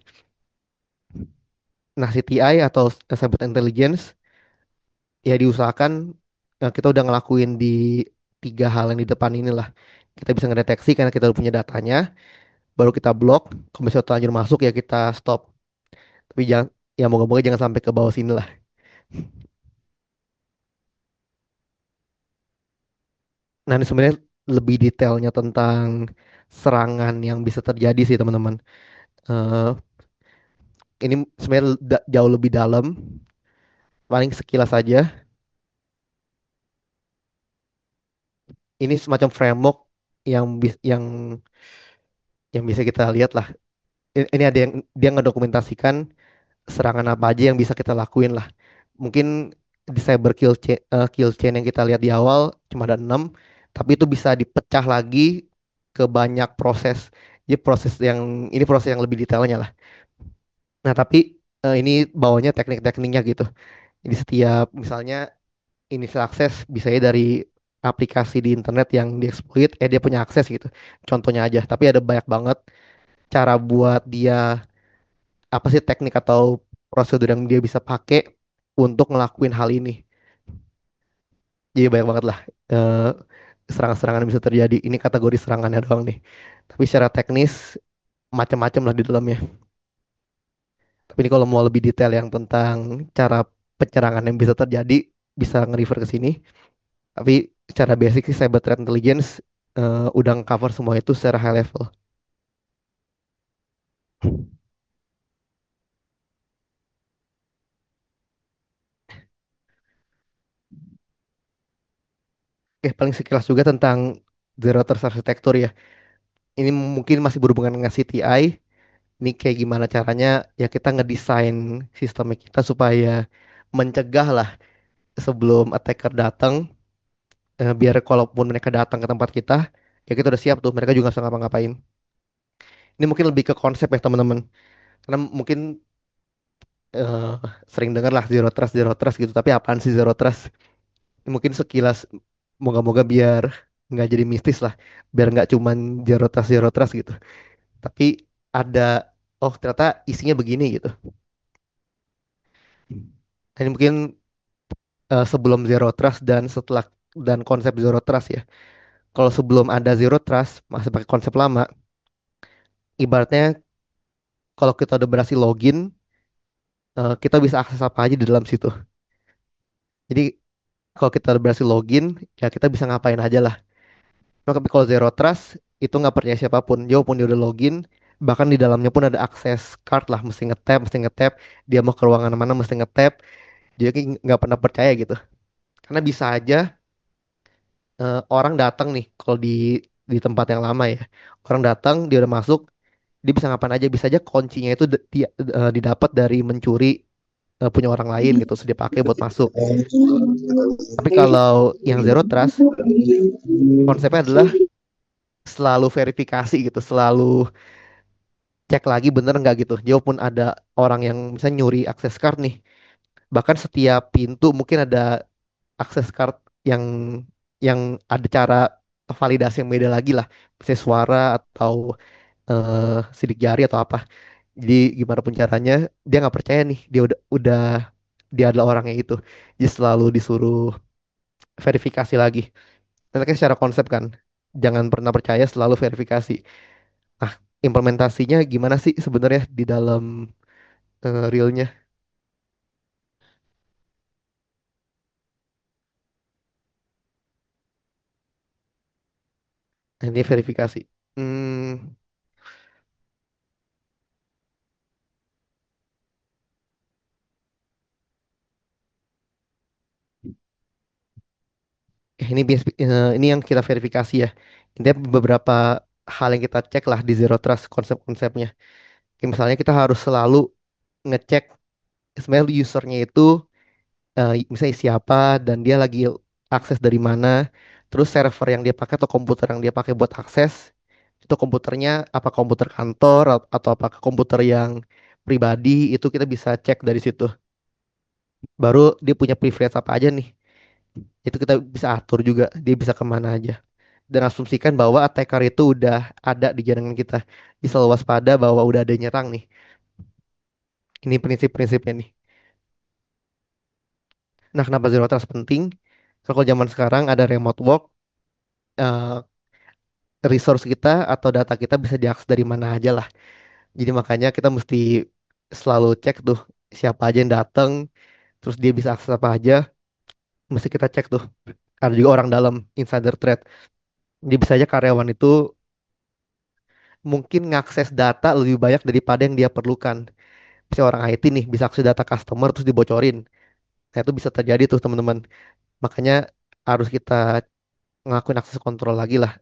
Nah, CTI atau Cyber Intelligence ya diusahakan, kita udah ngelakuin di tiga hal yang di depan inilah. Kita bisa ngedeteksi karena kita udah punya datanya, baru kita blok. Kalau misalnya terlanjur masuk ya kita stop. Tapi jangan, ya moga-moga jangan sampai ke bawah sini lah. Nah, ini sebenarnya lebih detailnya tentang serangan yang bisa terjadi sih teman-teman. Eh, ini sebenarnya jauh lebih dalam. Paling sekilas saja. Ini semacam framework yang bisa kita lihat lah. Ini ada yang dia ngedokumentasikan serangan apa aja yang bisa kita lakuin lah. Mungkin di cyber kill chain yang kita lihat di awal cuma ada 6, tapi itu bisa dipecah lagi ke banyak proses. Jadi proses yang lebih detailnya lah. Nah, tapi ini bawahnya teknik-tekniknya gitu. Jadi setiap misalnya initial akses bisa ya dari aplikasi di internet yang dieksploit, dia punya akses gitu. Contohnya aja, tapi ada banyak banget cara buat dia, apa sih teknik atau prosedur yang dia bisa pakai untuk ngelakuin hal ini. Jadi banyak banget lah serangan-serangan yang bisa terjadi. Ini kategori serangannya doang nih. Tapi secara teknis macam-macam lah di dalamnya. Tapi ini kalau mau lebih detail yang tentang cara penyerangan yang bisa terjadi, bisa nge-refer ke sini. Tapi secara basic sih cyber threat intelligence udah cover semua itu secara high level. Oke, paling sekilas juga tentang Zero Trust Architecture ya. Ini mungkin masih berhubungan dengan CTI. Ini kayak gimana caranya ya kita ngedesain sistemnya kita supaya mencegah lah sebelum attacker datang, biar kalaupun mereka datang ke tempat kita, ya kita udah siap tuh, mereka juga nggak bisa ngapa-ngapain. Ini mungkin lebih ke konsep ya teman-teman. Karena mungkin eh, sering dengar lah zero trust gitu. Tapi apaan sih zero trust? Ini mungkin sekilas, moga-moga biar nggak jadi mistis lah, biar nggak cuman zero trust gitu. Tapi ada, oh ternyata isinya begini gitu. Ini mungkin sebelum zero trust dan setelah, dan konsep zero trust ya. Kalau sebelum ada zero trust masih pakai konsep lama, ibaratnya kalau kita udah berhasil login, kita bisa akses apa aja di dalam situ. Jadi kalau kita udah berhasil login, ya kita bisa ngapain aja lah. Tapi kalau zero trust itu nggak percaya siapapun. Dia pun dia udah login, bahkan di dalamnya pun ada akses card lah, mesti ngetap. Dia mau ke ruangan mana mesti ngetap. Jadi nggak pernah percaya gitu. Karena bisa aja orang datang nih, kalau di tempat yang lama ya, orang datang dia udah masuk, dia bisa ngapain aja. Bisa aja kuncinya itu didapat dari mencuri punya orang lain gitu, terus dia pakai buat masuk. Tapi kalau yang zero trust, konsepnya adalah selalu verifikasi gitu, selalu cek lagi bener nggak gitu. Jauh pun ada orang yang misalnya nyuri akses card nih, bahkan setiap pintu mungkin ada akses card yang yang ada cara validasi yang beda lagi lah, misalnya suara atau sidik jari atau apa. Jadi gimana pun caranya dia nggak percaya nih, dia udah dia adalah orangnya itu. Jadi selalu disuruh verifikasi lagi. Nanti kan secara konsep kan, jangan pernah percaya, selalu verifikasi. Nah, implementasinya gimana sih sebenarnya di dalam realnya? Nah, ini verifikasi. Hmm, ini yang kita verifikasi ya. Ini beberapa hal yang kita cek lah di Zero Trust konsep-konsepnya. Kayak misalnya kita harus selalu ngecek sebenarnya usernya itu misalnya siapa dan dia lagi akses dari mana. Terus server yang dia pakai atau komputer yang dia pakai buat akses itu komputernya apa komputer kantor atau apakah komputer yang pribadi itu kita bisa cek dari situ. Baru dia punya privilege apa aja nih. Itu kita bisa atur juga dia bisa kemana aja. Dan asumsikan bahwa attacker itu udah ada di jaringan kita. Bisa selalu waspada bahwa udah ada yang nyerang nih. Ini prinsip-prinsipnya nih. Nah, kenapa Zero Trust penting? Kalau zaman sekarang ada remote work, eh, resource kita atau data kita bisa diakses dari mana aja lah. Jadi makanya kita mesti selalu cek tuh siapa aja yang datang, terus dia bisa akses apa aja, mesti kita cek tuh. Ada juga orang dalam insider threat. Jadi bisa aja karyawan itu mungkin ngakses data lebih banyak daripada yang dia perlukan. Misalnya orang IT nih bisa akses data customer terus dibocorin. Nah itu bisa terjadi tuh teman-teman. Makanya harus kita ngelakuin akses kontrol lagi lah.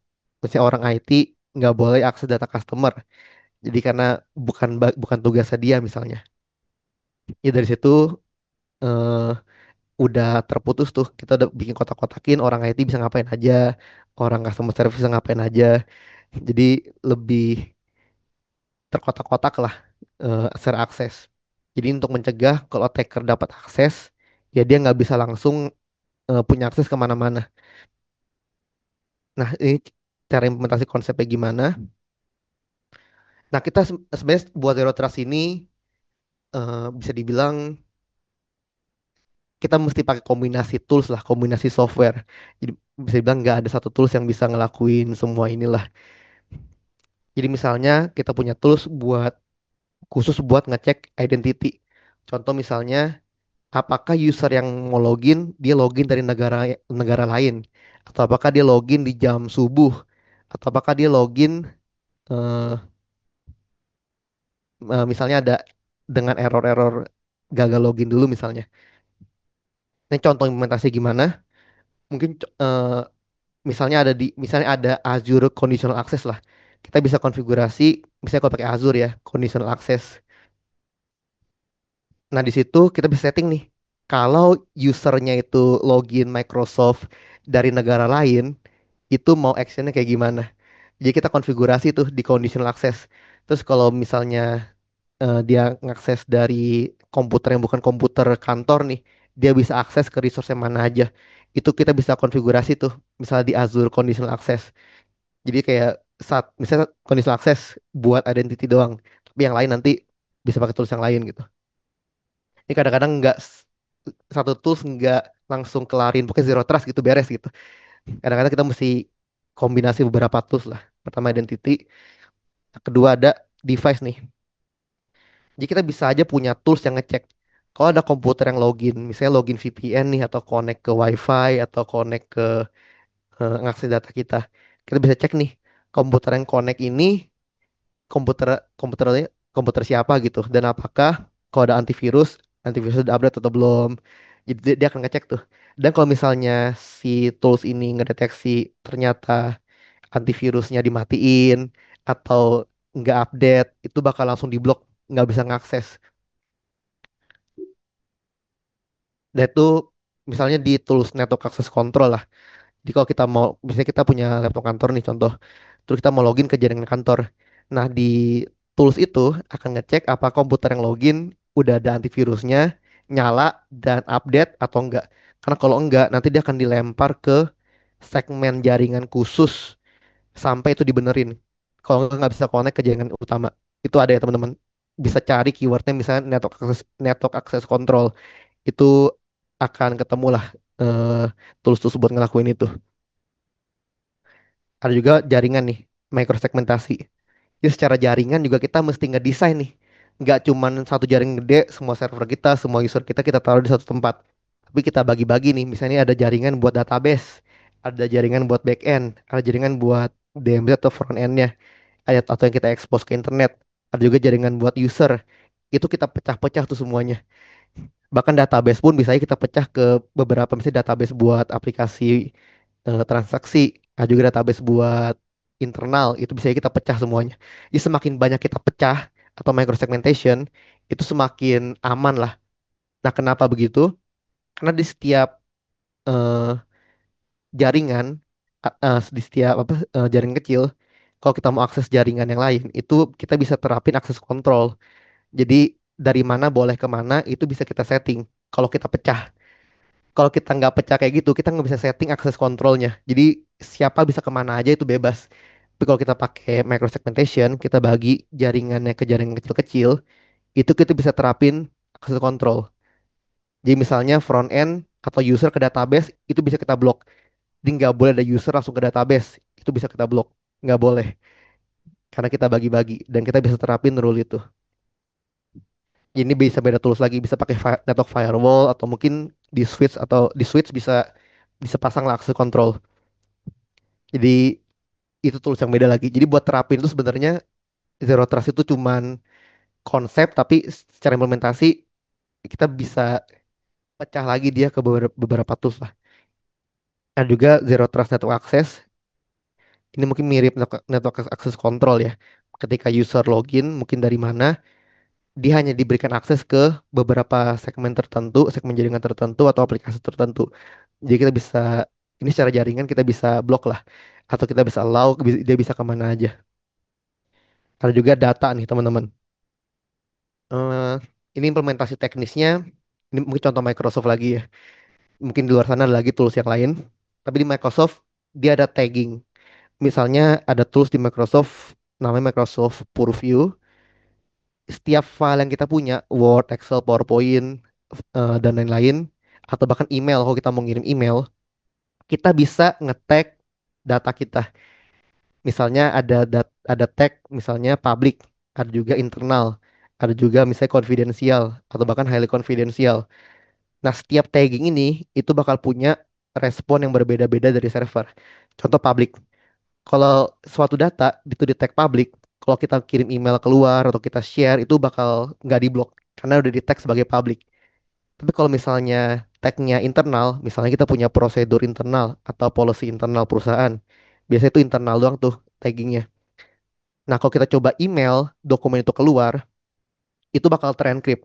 Misalnya orang IT nggak boleh akses data customer. Jadi karena bukan tugasnya dia misalnya. Ya dari situ eh, udah terputus tuh. Kita udah bikin kotak-kotakin orang IT bisa ngapain aja, orang customer service bisa ngapain aja. Jadi lebih terkotak-kotak lah secara akses. Jadi untuk mencegah kalau attacker dapat akses, ya dia nggak bisa langsung punya akses kemana-mana. Nah ini cara implementasi konsepnya gimana? Nah kita sebenarnya buat Zero Trust ini bisa dibilang kita mesti pakai kombinasi tools lah, kombinasi software. Jadi bisa dibilang nggak ada satu tools yang bisa ngelakuin semua inilah. Jadi misalnya kita punya tools khusus buat ngecek identity. Contoh misalnya, apakah user yang mau login dia login dari negara negara lain, atau apakah dia login di jam subuh, atau apakah dia login eh, misalnya ada dengan error-error gagal login dulu misalnya. Ini contoh implementasi gimana? Mungkin misalnya ada Azure Conditional Access lah. Kita bisa konfigurasi, misalnya kalau pakai Azure ya, Conditional Access. Nah, di situ kita bisa setting nih. Kalau usernya itu login Microsoft dari negara lain, itu mau actionnya kayak gimana? Jadi kita konfigurasi tuh di Conditional Access. Terus kalau misalnya dia ngakses dari komputer yang bukan komputer kantor nih, dia bisa akses ke resource yang mana aja. Itu kita bisa konfigurasi tuh, misalnya di Azure Conditional Access. Jadi kayak saat misalnya conditional access buat identity doang, tapi yang lain nanti bisa pakai tools yang lain gitu. Ini kadang-kadang nggak satu tools nggak langsung kelarin, pokoknya zero trust gitu beres gitu. Kadang-kadang kita mesti kombinasi beberapa tools lah. Pertama identity, kedua ada device nih. Jadi kita bisa aja punya tools yang ngecek. Kalau ada komputer yang login, misalnya login VPN nih atau connect ke WiFi atau connect ke ngakses data kita, kita bisa cek nih komputer yang connect ini komputer komputernya komputer siapa gitu dan apakah kalau ada antivirus udah update atau belum. Jadi dia akan ngecek tuh. Dan kalau misalnya si tools ini ngedeteksi ternyata antivirusnya dimatiin atau nggak update itu bakal langsung diblok, nggak bisa ngakses. Dan itu misalnya di tools network access control lah. Jadi kalau kita mau, misalnya kita punya laptop kantor nih contoh, terus kita mau login ke jaringan kantor. Nah di tools itu akan ngecek apa komputer yang login udah ada antivirusnya, nyala dan update atau enggak. Karena kalau enggak, nanti dia akan dilempar ke segmen jaringan khusus sampai itu dibenerin. Kalau nggak bisa connect ke jaringan utama. Itu ada ya teman-teman. Bisa cari keywordnya misalnya network access control. itu akan ketemu lah eh, tools-tools buat ngelakuin itu. Ada juga jaringan nih, microsegmentasi. Jadi secara jaringan juga kita mesti ngedesain nih. Nggak cuman satu jaringan gede, semua server kita, semua user kita taruh di satu tempat. Tapi kita bagi-bagi nih, misalnya ada jaringan buat database, ada jaringan buat backend, ada jaringan buat DMZ atau front end-nya, ada atau yang kita expose ke internet, ada juga jaringan buat user. Itu kita pecah-pecah tuh semuanya. Bahkan database pun bisa kita pecah ke beberapa, misalnya database buat aplikasi transaksi, ada juga database buat internal, itu bisa kita pecah semuanya. Jadi semakin banyak kita pecah atau microsegmentation, itu semakin aman lah. Nah, kenapa begitu? Karena di setiap eh, jaringan, di setiap jaringan kecil, kalau kita mau akses jaringan yang lain, itu kita bisa terapin akses kontrol. Jadi dari mana boleh kemana itu bisa kita setting. Kalau kita pecah, kalau kita nggak pecah kayak gitu, kita nggak bisa setting akses kontrolnya. Jadi siapa bisa kemana aja itu bebas. Tapi kalau kita pakai microsegmentation, kita bagi jaringannya ke jaringan kecil-kecil, itu kita bisa terapin akses kontrol. Jadi misalnya front end atau user ke database itu bisa kita blok. Jadi nggak boleh ada user langsung ke database, itu bisa kita blok. Nggak boleh, karena kita bagi-bagi dan kita bisa terapin rule itu. Ini bisa beda tools lagi, bisa pakai network firewall atau mungkin di switch bisa bisa pasang lah akses control. Jadi itu tools yang beda lagi. Jadi buat terapin itu sebenarnya zero trust itu cuman konsep, tapi secara implementasi kita bisa pecah lagi dia ke beberapa tools lah. Ada juga zero trust network access. Ini mungkin mirip network access control ya. Ketika user login mungkin dari mana, dia hanya diberikan akses ke beberapa segmen tertentu, segmen jaringan tertentu atau aplikasi tertentu. Jadi kita bisa, ini secara jaringan kita bisa blok lah, atau kita bisa allow dia bisa kemana aja. Ada juga data nih teman-teman. Eh, ini implementasi teknisnya, ini mungkin contoh Microsoft lagi ya. Mungkin di luar sana ada lagi tools yang lain. Tapi di Microsoft dia ada tagging. Misalnya ada tools di Microsoft namanya Microsoft Purview. Setiap file yang kita punya, Word, Excel, PowerPoint, dan lain-lain, atau bahkan email, kalau kita mau ngirim email, kita bisa nge-tag data kita. Misalnya ada tag misalnya public, ada juga internal, ada juga misalnya confidential atau bahkan highly confidential. Nah, setiap tagging ini itu bakal punya respon yang berbeda-beda dari server. Contoh public. Kalau suatu data itu di tag public, kalau kita kirim email keluar atau kita share itu bakal nggak diblok karena udah di tag sebagai public. Tapi kalau misalnya tagnya internal, misalnya kita punya prosedur internal atau policy internal perusahaan, biasanya itu internal doang tuh taggingnya. Nah, kalau kita coba email, dokumen itu keluar, itu bakal terencrypt.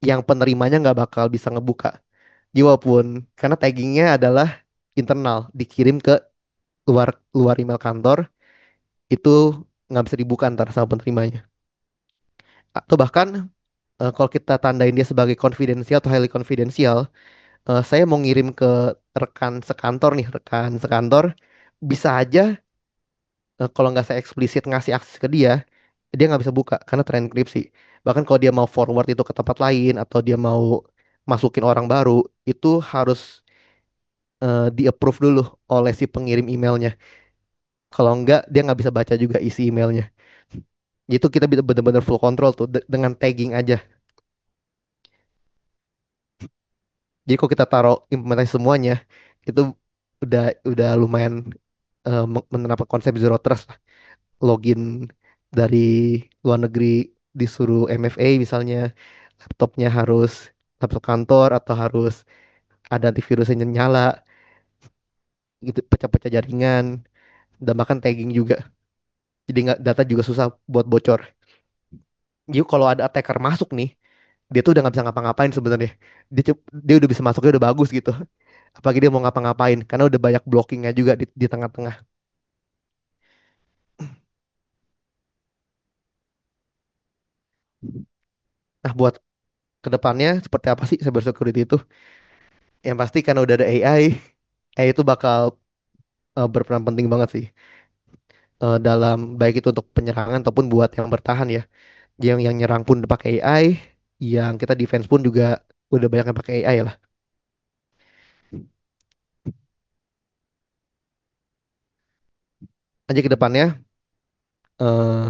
Yang penerimanya nggak bakal bisa ngebuka. Jadi walaupun, karena taggingnya adalah internal, dikirim ke luar luar email kantor, itu nggak bisa dibuka ntar sama penerimanya. Atau bahkan kalau kita tandain dia sebagai confidential atau highly confidential, saya mau ngirim ke rekan sekantor nih, rekan sekantor, bisa aja kalau nggak saya eksplisit ngasih akses ke dia, dia nggak bisa buka karena terenkripsi. Bahkan kalau dia mau forward itu ke tempat lain atau dia mau masukin orang baru, itu harus di-approve dulu oleh si pengirim emailnya. Kalau nggak, dia nggak bisa baca juga isi emailnya. Itu kita bisa benar-benar full control tuh dengan tagging aja. Jadi kalau kita taruh implementasi semuanya, itu udah lumayan menerapkan konsep zero trust lah. Login dari luar negeri disuruh MFA misalnya, laptopnya harus laptop kantor atau harus ada antivirus yang nyala, gitu pecah-pecah jaringan dan bahkan tagging juga. Jadi nggak, data juga susah buat bocor. Jadi kalau ada attacker masuk nih, dia tuh udah nggak bisa ngapa-ngapain sebenarnya. Dia udah bisa masuknya udah bagus gitu. Apalagi dia mau ngapa-ngapain karena udah banyak blockingnya juga di tengah-tengah. Nah, buat kedepannya seperti apa sih cyber security itu? Yang pasti karena udah ada AI, AI itu bakal berperan penting banget sih dalam baik itu untuk penyerangan ataupun buat yang bertahan ya. Yang nyerang pun pakai AI, yang kita defense pun juga udah banyak yang pakai AI lah. Aja ke depannya eh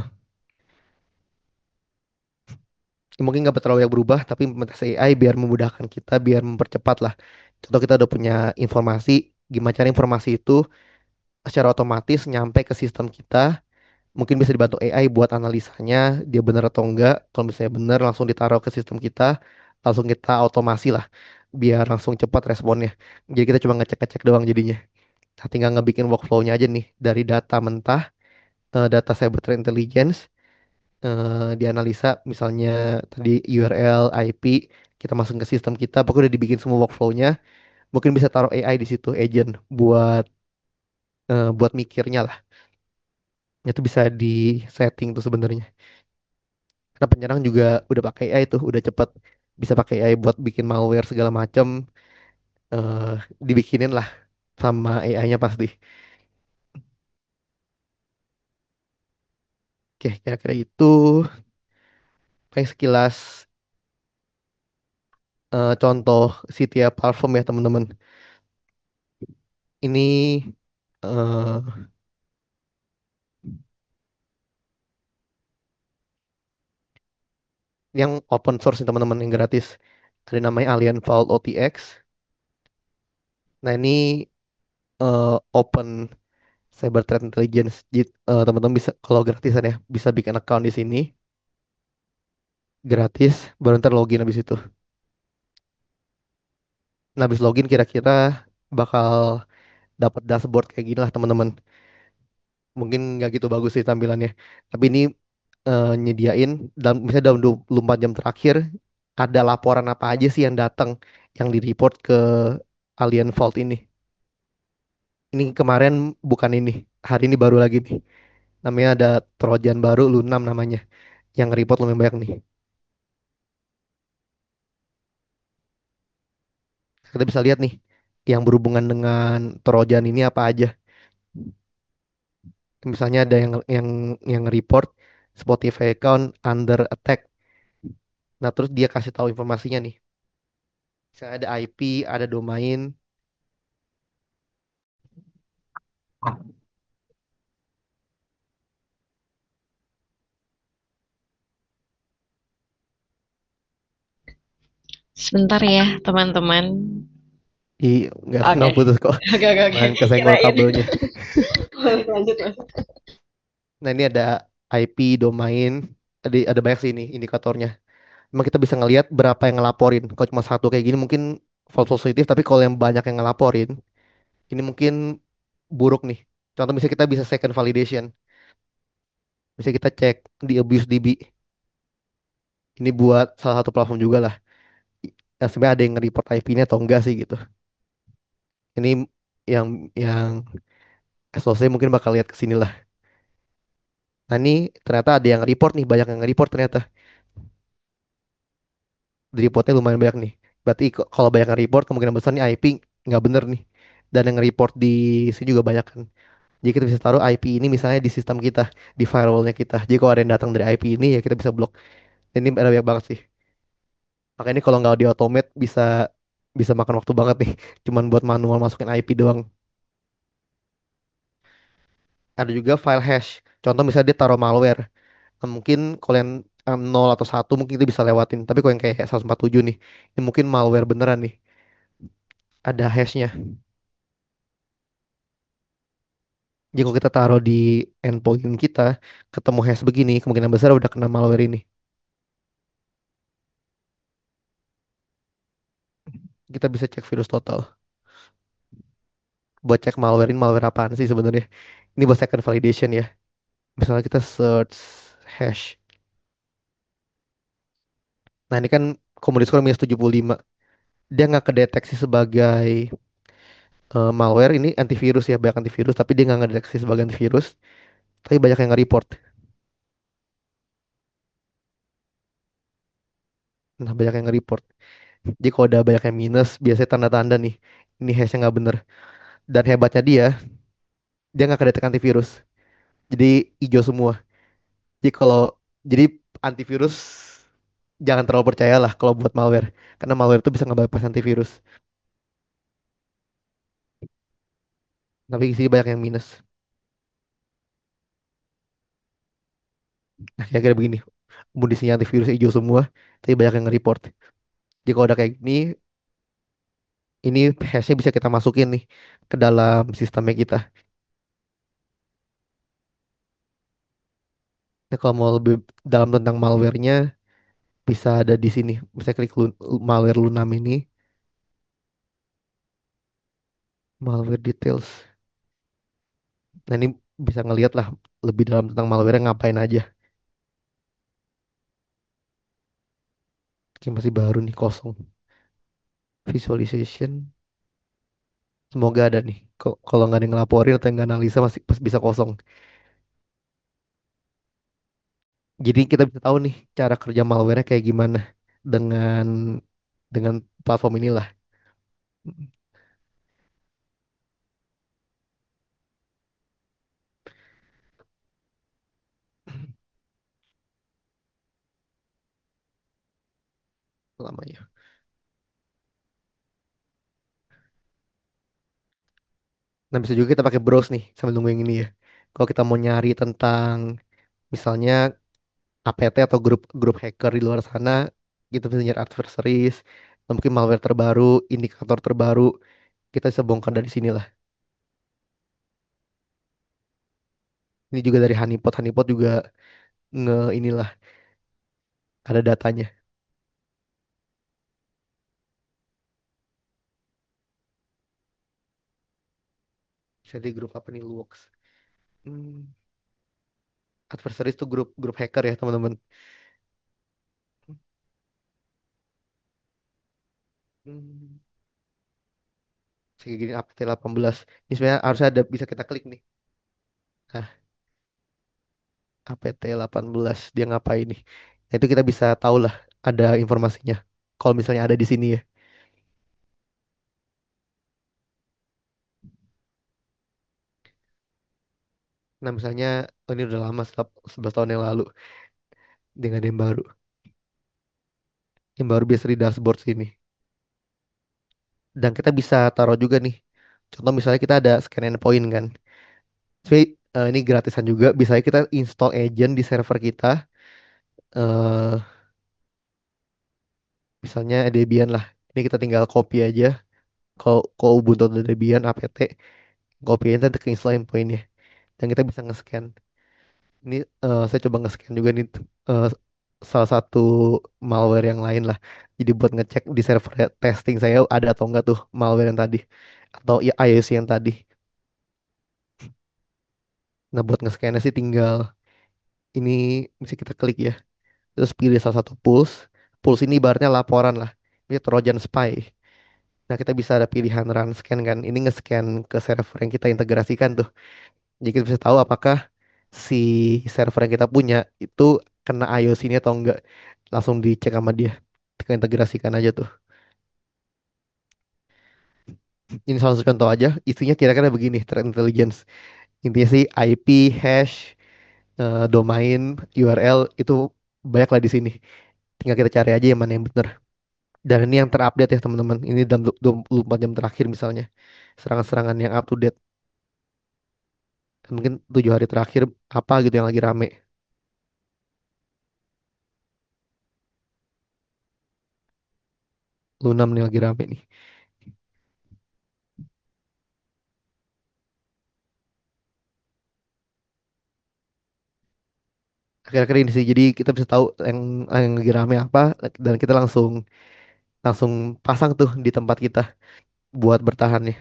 mungkin nggak terlalu yang berubah, tapi implementasi AI biar memudahkan kita, biar mempercepat lah. Contoh kita udah punya informasi, gimana cara informasi itu secara otomatis nyampe ke sistem kita. Mungkin bisa dibantu AI buat analisanya, dia benar atau enggak. Kalau misalnya benar, langsung ditaruh ke sistem kita, langsung kita automasi lah, biar langsung cepat responnya. Jadi kita cuma ngecek-ngecek doang jadinya. Nah, tinggal ngebikin workflow-nya aja nih dari data mentah, data cyber threat intelligence, dianalisa misalnya tadi URL, IP, kita masukin ke sistem kita, pokoknya udah dibikin semua workflow-nya. Mungkin bisa taruh AI di situ, agent buat mikirnya lah. Itu bisa di setting tuh sebenarnya. Karena penyerang juga udah pakai AI tuh, udah cepet bisa pakai AI buat bikin malware segala macam, eh dibikinin lah sama AI-nya pasti. Oke, kira-kira itu kayak sekilas contoh CTIA platform ya teman-teman. Ini eh yang open source nih teman-teman, yang gratis. Ada namanya Alien Vault OTX. Nah ini open cyber threat intelligence. Jadi teman-teman bisa kalau gratisan ya bisa bikin account di sini gratis, baru ntar login habis itu. Nah habis login kira-kira bakal dapat dashboard kayak gini lah teman-teman. Mungkin nggak gitu bagus sih tampilannya. Tapi ini nyediain dalam misalnya dalam 24 jam terakhir ada laporan apa aja sih yang datang yang di report ke Alien Vault ini. Ini kemarin bukan ini, hari ini baru lagi nih. Namanya ada Trojan baru Lunam namanya yang report lumayan banyak nih. Kita bisa lihat nih yang berhubungan dengan Trojan ini apa aja. Misalnya ada yang report Spotify account under attack. Nah, terus dia kasih tahu informasinya nih. Misalnya ada IP, ada domain. Sebentar ya, teman-teman. I nggak Oke. putus kok. Oke, oke, oke. Main kesenggol Kirain. kabelnya. Lanjut, lanjut. Nah, ini ada IP, domain. Ada banyak sih ini indikatornya. Emang kita bisa ngelihat berapa yang ngelaporin. Kalau cuma satu kayak gini mungkin false positif, tapi kalau yang banyak yang ngelaporin, ini mungkin buruk nih. Contoh misalnya kita bisa second validation. Bisa kita cek di AbuseDB. Ini buat salah satu platform juga lah. Sebenarnya ada yang nge-report IP-nya atau enggak sih gitu. Ini yang SOC mungkin bakal lihat ke sini lah. Nah ini ternyata ada yang report nih, banyak yang report ternyata. Di reportnya lumayan banyak nih. Berarti kalau banyak yang report, kemungkinan besar nih IP nggak bener nih. Dan yang report di sini juga banyak kan. Jadi kita bisa taruh IP ini misalnya di sistem kita, di firewallnya kita. Jadi kalau ada yang datang dari IP ini ya kita bisa blok. Ini ada banyak banget sih. Makanya ini kalau nggak di automate bisa bisa makan waktu banget nih. Cuman buat manual masukin IP doang. Ada juga file hash. Contoh misalnya dia taruh malware. Nah, mungkin kalau yang 0 atau 1 mungkin kita bisa lewatin. Tapi kalau yang kayak 147 nih, ini mungkin malware beneran nih. Ada hashnya. Jadi kalau kita taruh di endpoint kita, ketemu hash begini, kemungkinan besar udah kena malware ini. Kita bisa cek virus total. Buat cek malware ini malware apaan sih sebenarnya. Ini buat second validation ya. Misalnya kita search hash. Nah ini kan Commodity Score -75. Dia nggak kedeteksi sebagai malware. Ini antivirus ya, banyak antivirus. Tapi dia nggak ngedeteksi sebagai antivirus. Tapi banyak yang nge-report. Nah banyak yang nge-report. Jadi kalau udah banyak yang minus, biasanya tanda-tanda nih. Ini hashnya nggak bener. Dan hebatnya dia nggak kedetek antivirus. Jadi hijau semua. Jadi kalau jadi antivirus jangan terlalu percaya lah kalau buat malware. Karena malware itu bisa nge-bypass antivirus. Tapi sih banyak yang minus. Nah, kira-kira begini. Amunisinya antivirus hijau semua, tapi banyak yang nge-report. Jadi kalau udah kayak gini, ini hashnya bisa kita masukin nih ke dalam sistemnya kita. Nah, kalau mau lebih dalam tentang malware-nya, bisa ada di sini. Bisa klik malware Lunam ini, malware details. Nah, ini bisa ngelihat lah lebih dalam tentang malware ngapain aja. Ini masih baru nih, kosong. Visualization, semoga ada nih. Kalau nggak ada yang ngelaporin atau yang nggak analisa masih bisa kosong. Jadi kita bisa tahu nih cara kerja malware kayak gimana dengan dengan platform inilah. Lamanya. Nah, bisa juga kita pakai browse nih sambil nunggu yang ini ya. Kalau kita mau nyari tentang misalnya APT atau grup grup hacker di luar sana, kita bisa nyari adversaries, atau mungkin malware terbaru, indikator terbaru, kita bisa bongkar dari sini lah. Ini juga dari Honeypot. Honeypot juga inilah ada datanya. Jadi grup apa nih Luox? Hmm, adversaries itu grup grup hacker ya teman-teman. Hmm, kayak gini APT 18. Ini sebenarnya harusnya ada bisa kita klik nih. Nah, APT 18 dia ngapain nih? Nah, itu kita bisa tahu lah ada informasinya. Kalau misalnya ada di sini ya. Nah, misalnya oh, ini udah lama 11 tahun yang lalu dengan yang baru. Yang baru biasa di dashboard sini. Dan kita bisa taruh juga nih. Contoh misalnya kita ada scan endpoint kan. Tapi ini gratisan juga. Bisa kita install agent di server kita. eh Misalnya Debian lah. Ini kita tinggal copy aja. Kalau Ubuntu atau Debian apt, copy aja nanti ke install endpointnya. Dan kita bisa nge-scan. Ini saya coba nge-scan juga nih eh, salah satu malware yang lain lah. Jadi buat ngecek di server testing saya ada atau enggak tuh malware yang tadi atau ya IOC yang tadi. Nah buat nge-scan sih tinggal ini bisa kita klik ya. Terus pilih salah satu pulse. Pulse ini ibaratnya laporan lah. Ini Trojan Spy. Nah kita bisa ada pilihan run scan kan. Ini nge-scan ke server yang kita integrasikan tuh. Jadi kita bisa tahu apakah si server yang kita punya itu kena iOS ini atau enggak. Langsung dicek sama dia. Kita integrasikan aja tuh. Ini salah satu contoh aja. Isinya kira-kira begini, threat intelligence. Intinya sih IP, hash, domain, URL itu banyak lah di sini. Tinggal kita cari aja yang mana yang benar. Dan ini yang terupdate ya teman-teman. Ini dalam 24 jam terakhir misalnya. Serangan-serangan yang up to date. Mungkin 7 hari terakhir apa gitu yang lagi rame. Lunam nih lagi rame nih. Akhir-akhir ini sih. Jadi kita bisa tahu yang lagi rame apa. Dan kita langsung langsung pasang tuh di tempat kita buat bertahan nih.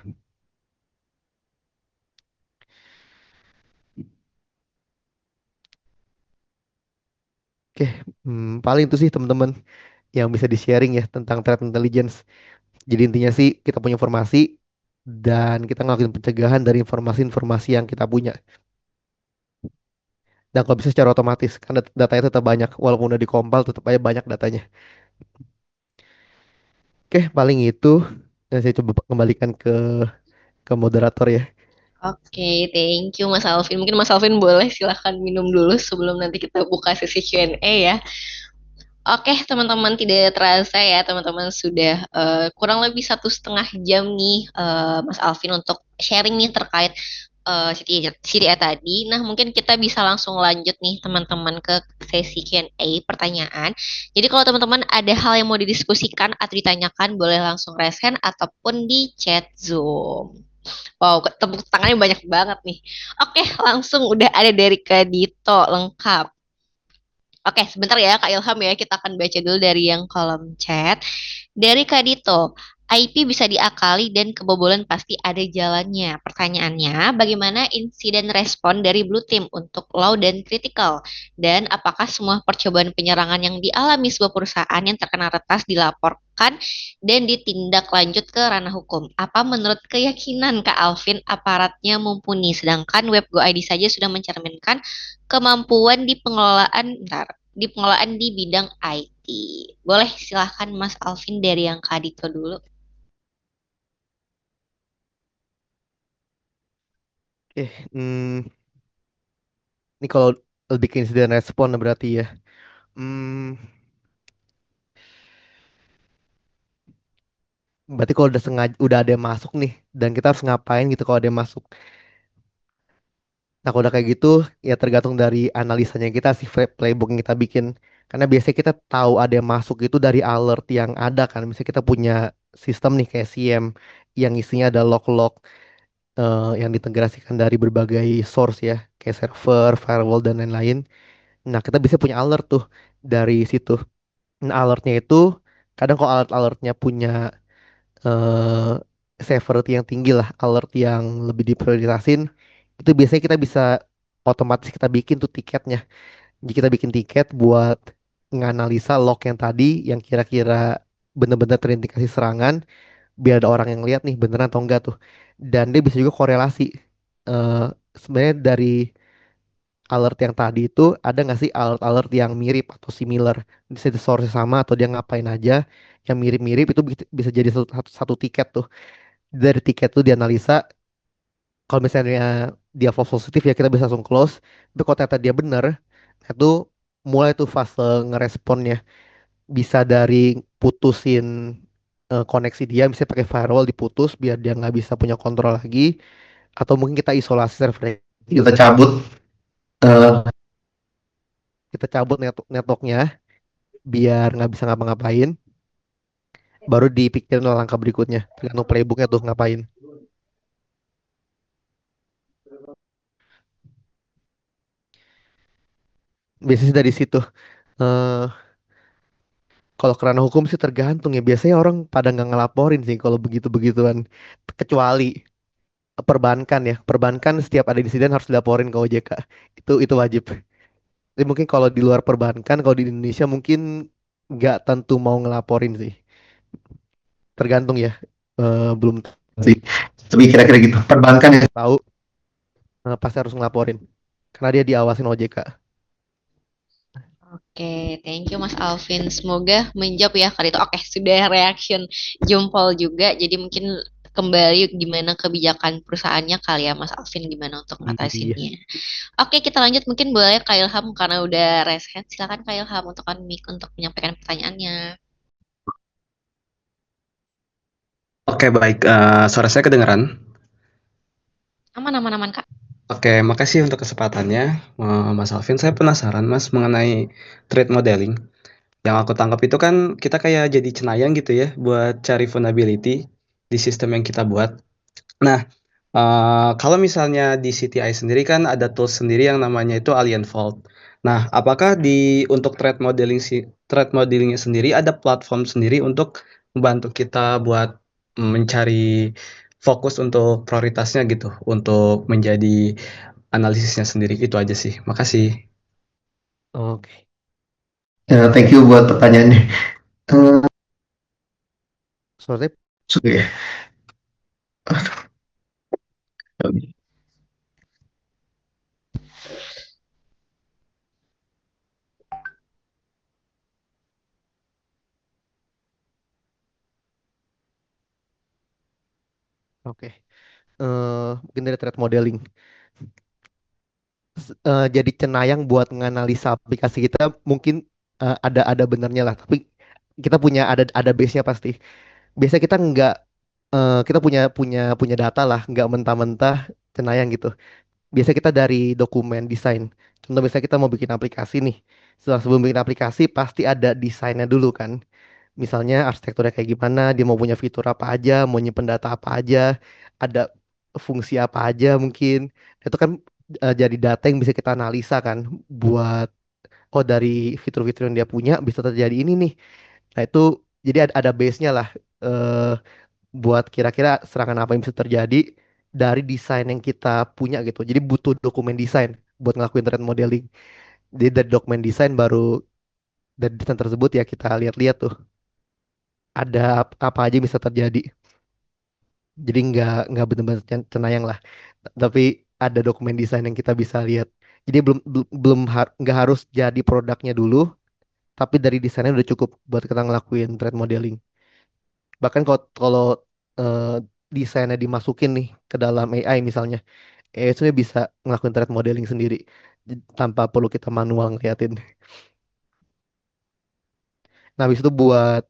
Oke, paling itu sih teman-teman yang bisa di-sharing ya tentang threat intelligence. Jadi intinya sih kita punya informasi dan kita ngelakuin pencegahan dari informasi-informasi yang kita punya. Dan kalau bisa secara otomatis, kan datanya tetap banyak. Walaupun udah dikompil, tetap aja banyak datanya. Oke, paling itu. Dan saya coba kembalikan ke moderator ya. Oke, thank you Mas Alvin. Mungkin Mas Alvin boleh silahkan minum dulu sebelum nanti kita buka sesi Q&A ya. Oke, teman-teman, tidak terasa ya, teman-teman sudah kurang lebih 1,5 jam nih, Mas Alvin untuk sharing nih terkait CTA tadi. Nah, mungkin kita bisa langsung lanjut nih, teman-teman, ke sesi Q&A pertanyaan. Jadi, kalau teman-teman ada hal yang mau didiskusikan atau ditanyakan, boleh langsung raise hand ataupun di chat Zoom. Wow, tepuk tangannya banyak banget nih. Oke, langsung udah ada dari Kak Dito, lengkap. Oke, sebentar ya Kak Ilham ya. Kita akan baca dulu dari yang kolom chat. Dari Kak Dito, IP bisa diakali dan kebobolan pasti ada jalannya. Pertanyaannya, bagaimana insiden respon dari Blue Team untuk low dan critical? Dan apakah semua percobaan penyerangan yang dialami sebuah perusahaan yang terkena retas dilaporkan dan ditindak lanjut ke ranah hukum? Apa menurut keyakinan Kak Alvin aparatnya mumpuni, sedangkan Web Go ID saja sudah mencerminkan kemampuan di pengelolaan, di pengelolaan di bidang IT. Boleh silahkan Mas Alvin dari yang Kadito dulu. Eh, ini kalau lebih ke insiden respon berarti ya. Hmm, berarti kalau udah sengaja udah ada yang masuk nih dan kita harus ngapain gitu kalau ada yang masuk. Nah, kalau udah kayak gitu ya tergantung dari analisanya kita sih playbook yang kita bikin. Karena biasanya kita tahu ada yang masuk itu dari alert yang ada kan. Misalnya kita punya sistem nih kayak CM yang isinya ada log-log yang diintegrasikan dari berbagai source ya, kayak server, firewall dan lain-lain. Nah, kita bisa punya alert tuh dari situ. Nah, alertnya itu kadang kalau alert-alertnya punya eh, severity yang tinggi lah, alert yang lebih diprioritasin, itu biasanya kita bisa otomatis kita bikin tuh tiketnya. Jadi kita bikin tiket buat nganalisa log yang tadi yang kira-kira benar-benar terindikasi serangan, biar ada orang yang lihat nih beneran atau enggak tuh. Dan dia bisa juga korelasi. eh Sebenarnya dari alert yang tadi itu ada nggak sih alert-alert yang mirip atau similar, bisa di source sama atau dia ngapain aja yang mirip-mirip, itu bisa jadi satu tiket tuh. Dari tiket tuh dianalisa, kalau misalnya dia false positif ya kita bisa langsung close. Tapi kalau ternyata dia bener, itu mulai tuh fase ngeresponnya. Bisa dari putusin koneksi dia, bisa pakai firewall diputus biar dia nggak bisa punya kontrol lagi, atau mungkin kita isolasi servernya, kita cabut eh, kita cabut networknya biar nggak bisa ngapa-ngapain, baru dipikirin langkah berikutnya tergantung playbooknya tuh ngapain. Biasanya dari situ. eh Kalau kerana hukum sih tergantung ya, biasanya orang pada nggak ngelaporin sih kalau begitu-begituan, kecuali perbankan ya, perbankan setiap ada insiden harus dilaporin ke OJK, itu wajib. Tapi mungkin kalau di luar perbankan, kalau di Indonesia mungkin nggak tentu mau ngelaporin sih, tergantung ya. Belum sih, tapi kira-kira gitu perbankan yang tahu pasti harus ngelaporin karena dia diawasin OJK. Oke, thank you Mas Alvin. Semoga menjawab ya kali itu. Oke, sudah reaction jempol juga. Jadi mungkin kembali gimana kebijakan perusahaannya kali ya Mas Alvin gimana untuk Iya. ngatasinnya. Oke, kita lanjut mungkin boleh Kak Ilham karena udah raise hand. Silakan Kak Ilham untuk unmute untuk menyampaikan pertanyaannya. Oke, baik. Suara saya kedengaran? Aman, aman, aman Kak. Oke, makasih untuk kesempatannya, Mas Alvin. Saya penasaran, Mas, mengenai trade modeling. Yang aku tangkap itu kan kita kayak jadi cenayang gitu ya, buat cari vulnerability di sistem yang kita buat. Nah, kalau misalnya di CTI sendiri kan ada tools sendiri yang namanya itu Alien Vault. Nah, apakah untuk threat modelingnya sendiri ada platform sendiri untuk membantu kita buat mencari fokus untuk prioritasnya gitu, untuk menjadi analisisnya sendiri itu aja sih. Makasih. Oke. Ya, thank you buat pertanyaannya. Eh, Soalnya sudah ya. Oke. Mungkin dari threat modeling. Jadi cenayang buat menganalisa aplikasi kita, mungkin ada benernya lah. Tapi kita punya ada base-nya pasti. Biasanya kita nggak kita punya punya punya data lah, nggak mentah-mentah cenayang gitu. Biasa kita dari dokumen desain. Contoh misalnya kita mau bikin aplikasi nih. Setelah sebelum bikin aplikasi pasti ada desainnya dulu kan. Misalnya arsitekturnya kayak gimana, dia mau punya fitur apa aja, mau nyimpen data apa aja, ada fungsi apa aja mungkin. Itu kan jadi data yang bisa kita analisa kan buat oh dari fitur-fitur yang dia punya bisa terjadi ini nih. Nah itu jadi ada base-nya lah eh, buat kira-kira serangan apa yang bisa terjadi dari desain yang kita punya gitu. Jadi butuh dokumen desain buat ngelakuin threat modeling. Jadi dari dokumen desain baru dari desain tersebut ya kita lihat-lihat tuh ada apa aja yang bisa terjadi. Jadi nggak benar-benar cenayang lah. Tapi ada dokumen desain yang kita bisa lihat. Jadi nggak harus jadi produknya dulu, tapi dari desainnya udah cukup buat kita ngelakuin threat modeling. Bahkan kalau eh, desainnya dimasukin nih ke dalam AI misalnya, AI itu bisa ngelakuin threat modeling sendiri tanpa perlu kita manual ngeliatin. Nah, habis itu buat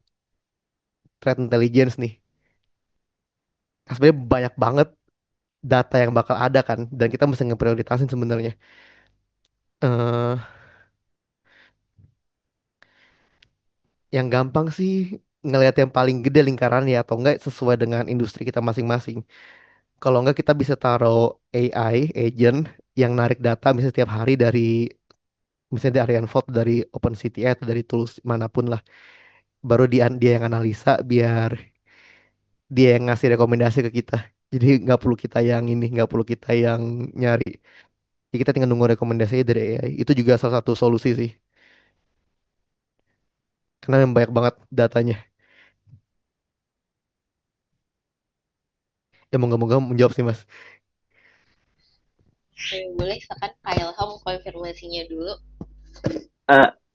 threat intelligence nih. Nah, sebenarnya banyak banget data yang bakal ada kan, dan kita mesti ngeprioritasin sebenarnya. eh yang gampang sih ngelihat yang paling gede lingkarannya atau enggak sesuai dengan industri kita masing-masing. Kalau enggak kita bisa taruh AI agent yang narik data misalnya setiap hari dari misalnya dari Unfold, dari OpenCTI atau dari tools manapun lah. Baru dia yang analisa biar dia yang ngasih rekomendasi ke kita. Jadi nggak perlu kita yang ini, nggak perlu kita yang nyari. Jadi kita tinggal nunggu rekomendasinya dari AI. Itu juga salah satu solusi sih. Karena yang banyak banget datanya. Ya moga-moga menjawab sih Mas. Oke, boleh silakan Kak Ilham konfirmasinya dulu.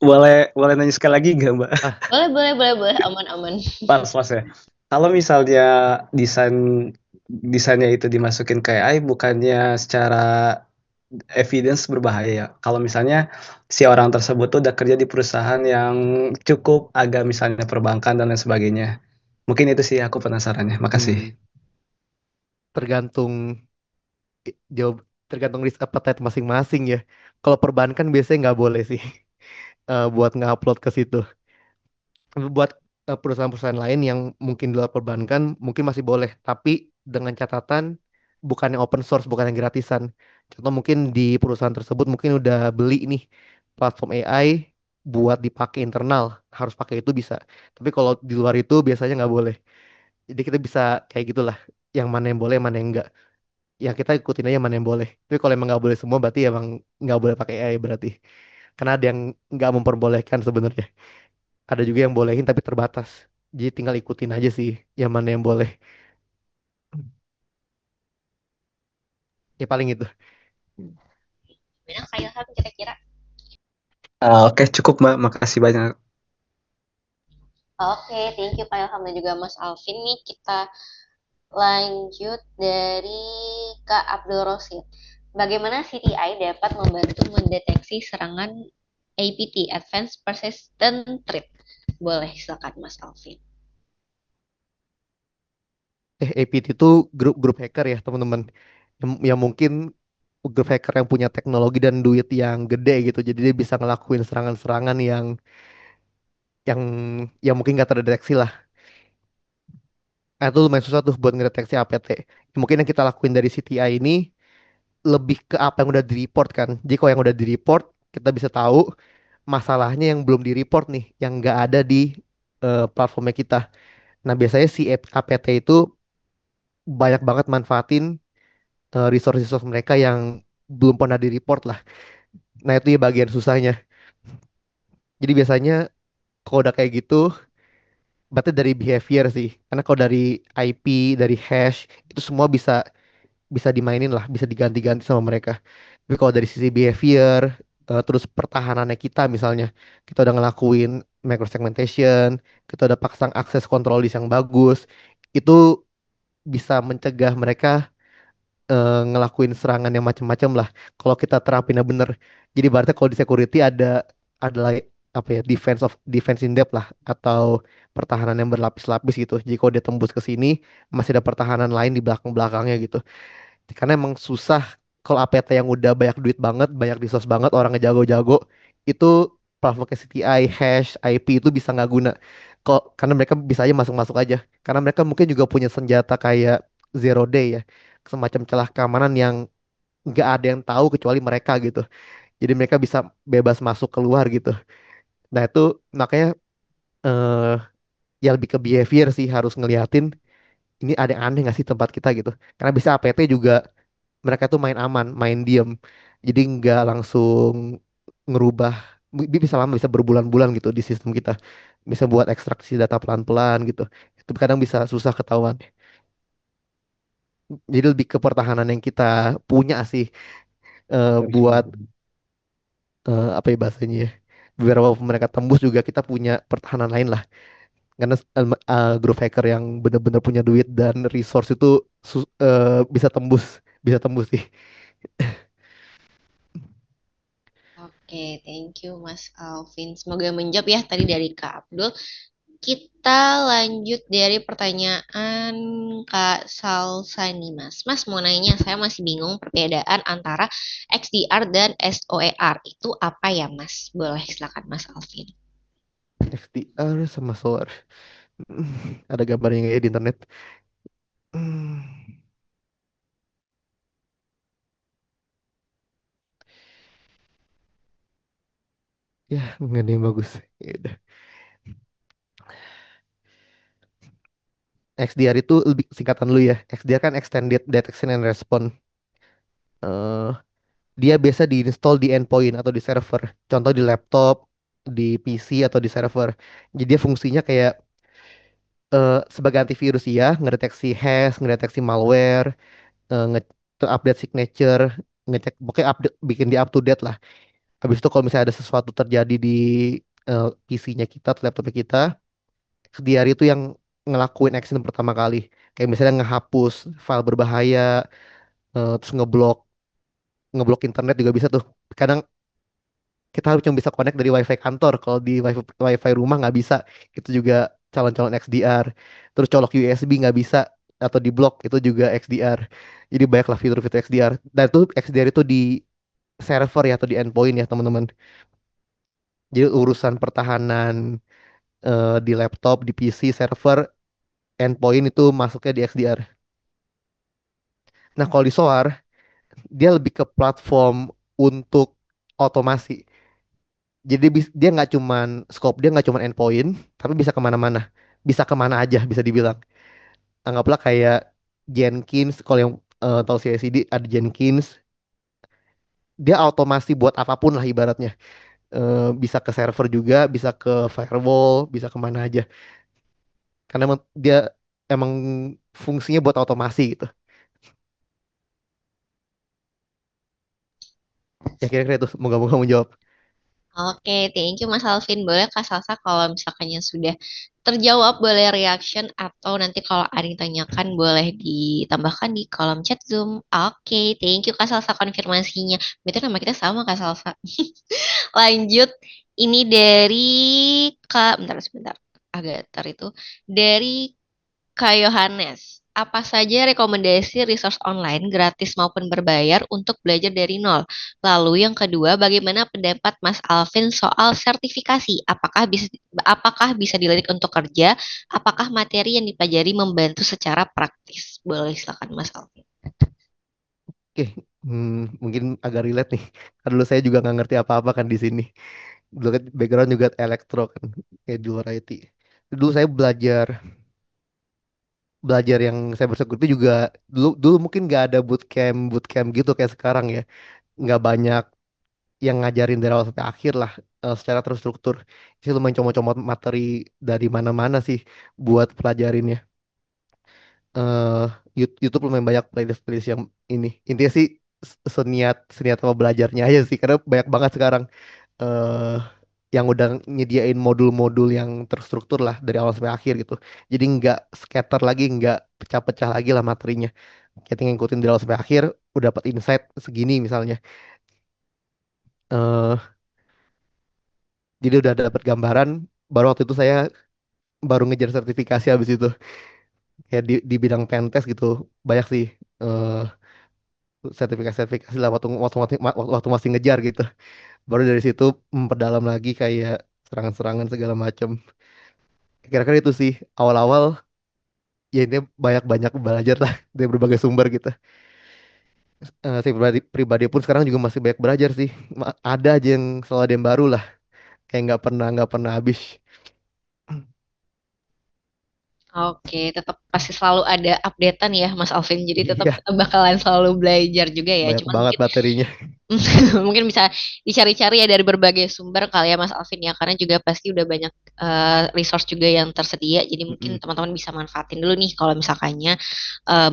Boleh boleh nanya sekali lagi nggak, Mbak? Ah, Boleh, boleh, boleh, boleh, aman, aman. Pas ya. Kalau misalnya desain desainnya itu dimasukin ke AI, bukannya secara evidence berbahaya ya? Kalau misalnya si orang tersebut tuh udah kerja di perusahaan yang cukup agak misalnya perbankan dan lain sebagainya. Mungkin itu sih aku penasarannya. Makasih. hmm, tergantung jawab tergantung risk appetite masing-masing ya. Kalau perbankan biasanya nggak boleh sih buat ngupload ke situ. Buat perusahaan-perusahaan lain yang mungkin di luar perbankan mungkin masih boleh, tapi dengan catatan bukan yang open source, bukan yang gratisan. Contoh mungkin di perusahaan tersebut mungkin udah beli nih platform AI buat dipakai internal, harus pakai itu bisa. Tapi kalau di luar itu biasanya nggak boleh. Jadi kita bisa kayak gitulah, yang mana yang boleh, mana yang enggak. Ya kita ikutin aja mana yang boleh. Tapi kalau emang nggak boleh semua berarti emang nggak boleh pakai AI berarti. Karena ada yang nggak memperbolehkan sebenarnya. Ada juga yang bolehin tapi terbatas. Jadi tinggal ikutin aja sih yang mana yang boleh. Ya paling itu. Gimana Kak Ilham kira-kira? Oke, cukup Mbak. Makasih banyak. Oke, thank you Kak Ilham dan juga Mas Alvin nih. Kita lanjut dari Kak Abdul Rosid. Bagaimana CTI dapat membantu mendeteksi serangan APT, Advanced Persistent Threat? Boleh, silakan Mas Alvin. APT itu grup hacker ya teman-teman. Yang mungkin grup hacker yang punya teknologi dan duit yang gede gitu. Jadi dia bisa ngelakuin serangan-serangan yang yang mungkin nggak terdeteksi lah. Nah, itu lumayan susah tuh buat ngedeteksi APT. Mungkin yang kita lakuin dari CTI ini lebih ke apa yang udah di-report kan. Jadi kalau yang udah di-report, kita bisa tahu masalahnya yang belum di-report nih, yang nggak ada di platformnya kita. Nah, biasanya si APT itu banyak banget manfaatin resource-resource mereka yang belum pernah di-report lah. Nah, itu ya bagian susahnya. Jadi biasanya kalau udah kayak gitu, berarti dari behavior sih. Karena kalau dari IP, dari hash, itu semua bisa bisa dimainin lah, bisa diganti-ganti sama mereka. Tapi kalau dari sisi behavior, terus pertahanannya kita misalnya, kita udah ngelakuin microsegmentation, kita udah pasang akses control list yang bagus, itu bisa mencegah mereka ngelakuin serangan yang macam-macam lah. Kalau kita terapinnya bener. Jadi berarti kalau di security ada apa ya, defense in depth lah, atau pertahanan yang berlapis-lapis gitu. Jadi kalau dia tembus ke sini masih ada pertahanan lain di belakang-belakangnya gitu. Karena emang susah kalau APT yang udah banyak duit banget, banyak resource banget, orang ngejago-jago, itu pakai CTI, hash, IP itu bisa nggak guna. Kok karena mereka bisa aja masuk-masuk aja. Karena mereka mungkin juga punya senjata kayak Zero Day ya, semacam celah keamanan yang nggak ada yang tahu kecuali mereka gitu. Jadi mereka bisa bebas masuk keluar gitu. Nah itu makanya eh ya lebih ke behavior sih, harus ngeliatin ini ada yang aneh nggak sih tempat kita gitu. Karena bisa APT juga mereka tuh main aman, main diem. Jadi nggak langsung ngerubah, bisa lama, bisa berbulan-bulan gitu di sistem kita. Bisa buat ekstraksi data pelan-pelan gitu. Itu kadang bisa susah ketahuan. Jadi lebih ke pertahanan yang kita punya sih, buat apa ya bahasanya ya. Beberapa mereka tembus juga kita punya pertahanan lain lah. Karena grup hacker yang benar-benar punya duit dan resource itu bisa tembus, bisa tembus sih. Oke, thank you Mas Alvin. Semoga menjawab ya tadi dari Kak Abdul. Kita lanjut dari pertanyaan Kak Salsani, Mas. Mas mau nanya, saya masih bingung perbedaan antara XDR dan SOER. Itu apa ya, Mas? Boleh silakan Mas Alvin. XDR sama Solar. Ada gambarnya nggak ya di internet? Hmm, ya, nggak ada yang bagus. Ya udah. XDR itu lebih singkatan lu ya. XDR kan Extended Detection and Response. Eh, dia biasa diinstal di endpoint atau di server. Contoh di laptop, di PC atau di server. Jadi dia fungsinya kayak sebagai antivirus ya, ngedeteksi hash, ngedeteksi malware, eh, nge update signature, ngecek, pokoknya update, bikin dia up to date lah. Habis itu kalau misalnya ada sesuatu terjadi di PC-nya kita atau laptopnya kita, XDR itu yang ngelakuin action pertama kali. Kayak misalnya ngehapus file berbahaya, terus ngeblok internet juga bisa tuh. Kadang kita harus cuma bisa connect dari WiFi kantor. Kalau di WiFi rumah nggak bisa. Itu juga calon-calon XDR. Terus colok USB nggak bisa atau diblok, itu juga XDR. Jadi banyaklah fitur-fitur XDR. Dan itu XDR itu di server ya atau di endpoint ya teman-teman. Jadi urusan pertahanan di laptop, di PC, server, endpoint itu masuknya di XDR. Nah, kalau di SOAR, dia lebih ke platform untuk otomasi. Jadi dia nggak cuman scope, dia nggak cuman endpoint, tapi bisa kemana-mana, bisa kemana aja bisa dibilang. Anggaplah kayak Jenkins, kalau yang tahu CI/CD ada Jenkins, dia otomasi buat apapun lah ibaratnya. Bisa ke server juga, bisa ke firewall, bisa kemana aja. Karena emang dia emang fungsinya buat otomasi gitu. Ya kira-kira itu, moga-moga menjawab. Oke, thank you Mas Alvin. Boleh Kak Salsa kalau misalkannya sudah terjawab, boleh reaction atau nanti kalau ada yang tanyakan boleh ditambahkan di kolom chat Zoom. Oke, thank you Kak Salsa konfirmasinya. Betul nama kita sama Kak Salsa. Lanjut, ini dari Kak, bentar sebentar, agak tar itu. Dari Kak Yohanes, apa saja rekomendasi resource online gratis maupun berbayar untuk belajar dari nol? Lalu yang kedua, bagaimana pendapat Mas Alvin soal sertifikasi? Apakah bisa dilirik untuk kerja? Apakah materi yang dipelajari membantu secara praktis? Boleh silakan Mas Alvin. Oke, mungkin agak relate nih. Karena dulu saya juga nggak ngerti apa-apa kan di sini. Dulu kan background juga elektro kan, kayak di luar IT. Dulu saya belajar belajar yang cybersecurity juga, dulu dulu mungkin nggak ada bootcamp bootcamp gitu kayak sekarang ya. Nggak banyak yang ngajarin dari awal sampai akhir lah, secara terstruktur. Saya lumayan comot-comot materi dari mana-mana sih buat pelajarinnya. eh YouTube lumayan banyak playlist-playlist yang ini. Intinya sih seniat seniat sama belajarnya aja sih, karena banyak banget sekarang eh yang udah nyediain modul-modul yang terstruktur lah dari awal sampai akhir gitu. Jadi nggak scatter lagi, nggak pecah-pecah lagi lah materinya. Kita tinggal ngikutin dari awal sampai akhir, udah dapat insight segini misalnya. eh Jadi udah dapat gambaran. Baru waktu itu saya baru ngejar sertifikasi habis itu. Kayak di bidang pentest gitu banyak sih eh, sertifikasi-sertifikasi lah waktu masih ngejar gitu. Baru dari situ memperdalam lagi kayak serangan-serangan segala macam. Kira-kira itu sih awal-awal ya ini banyak-banyak belajar lah dari berbagai sumber gitu. Saya pribadi pun sekarang juga masih banyak belajar sih. Ada aja yang selalu ada yang baru lah. Kayak nggak pernah habis. Oke, tetap pasti selalu ada updatean ya Mas Alvin. Jadi tetap Iya, kita bakalan selalu belajar juga ya. banyak Cuman banget mungkin materinya. mungkin bisa dicari-cari ya dari berbagai sumber kali ya Mas Alvin ya. Karena juga pasti udah banyak resource juga yang tersedia. Jadi mungkin Mm-mm. teman-teman bisa manfaatin dulu nih kalau misalkannya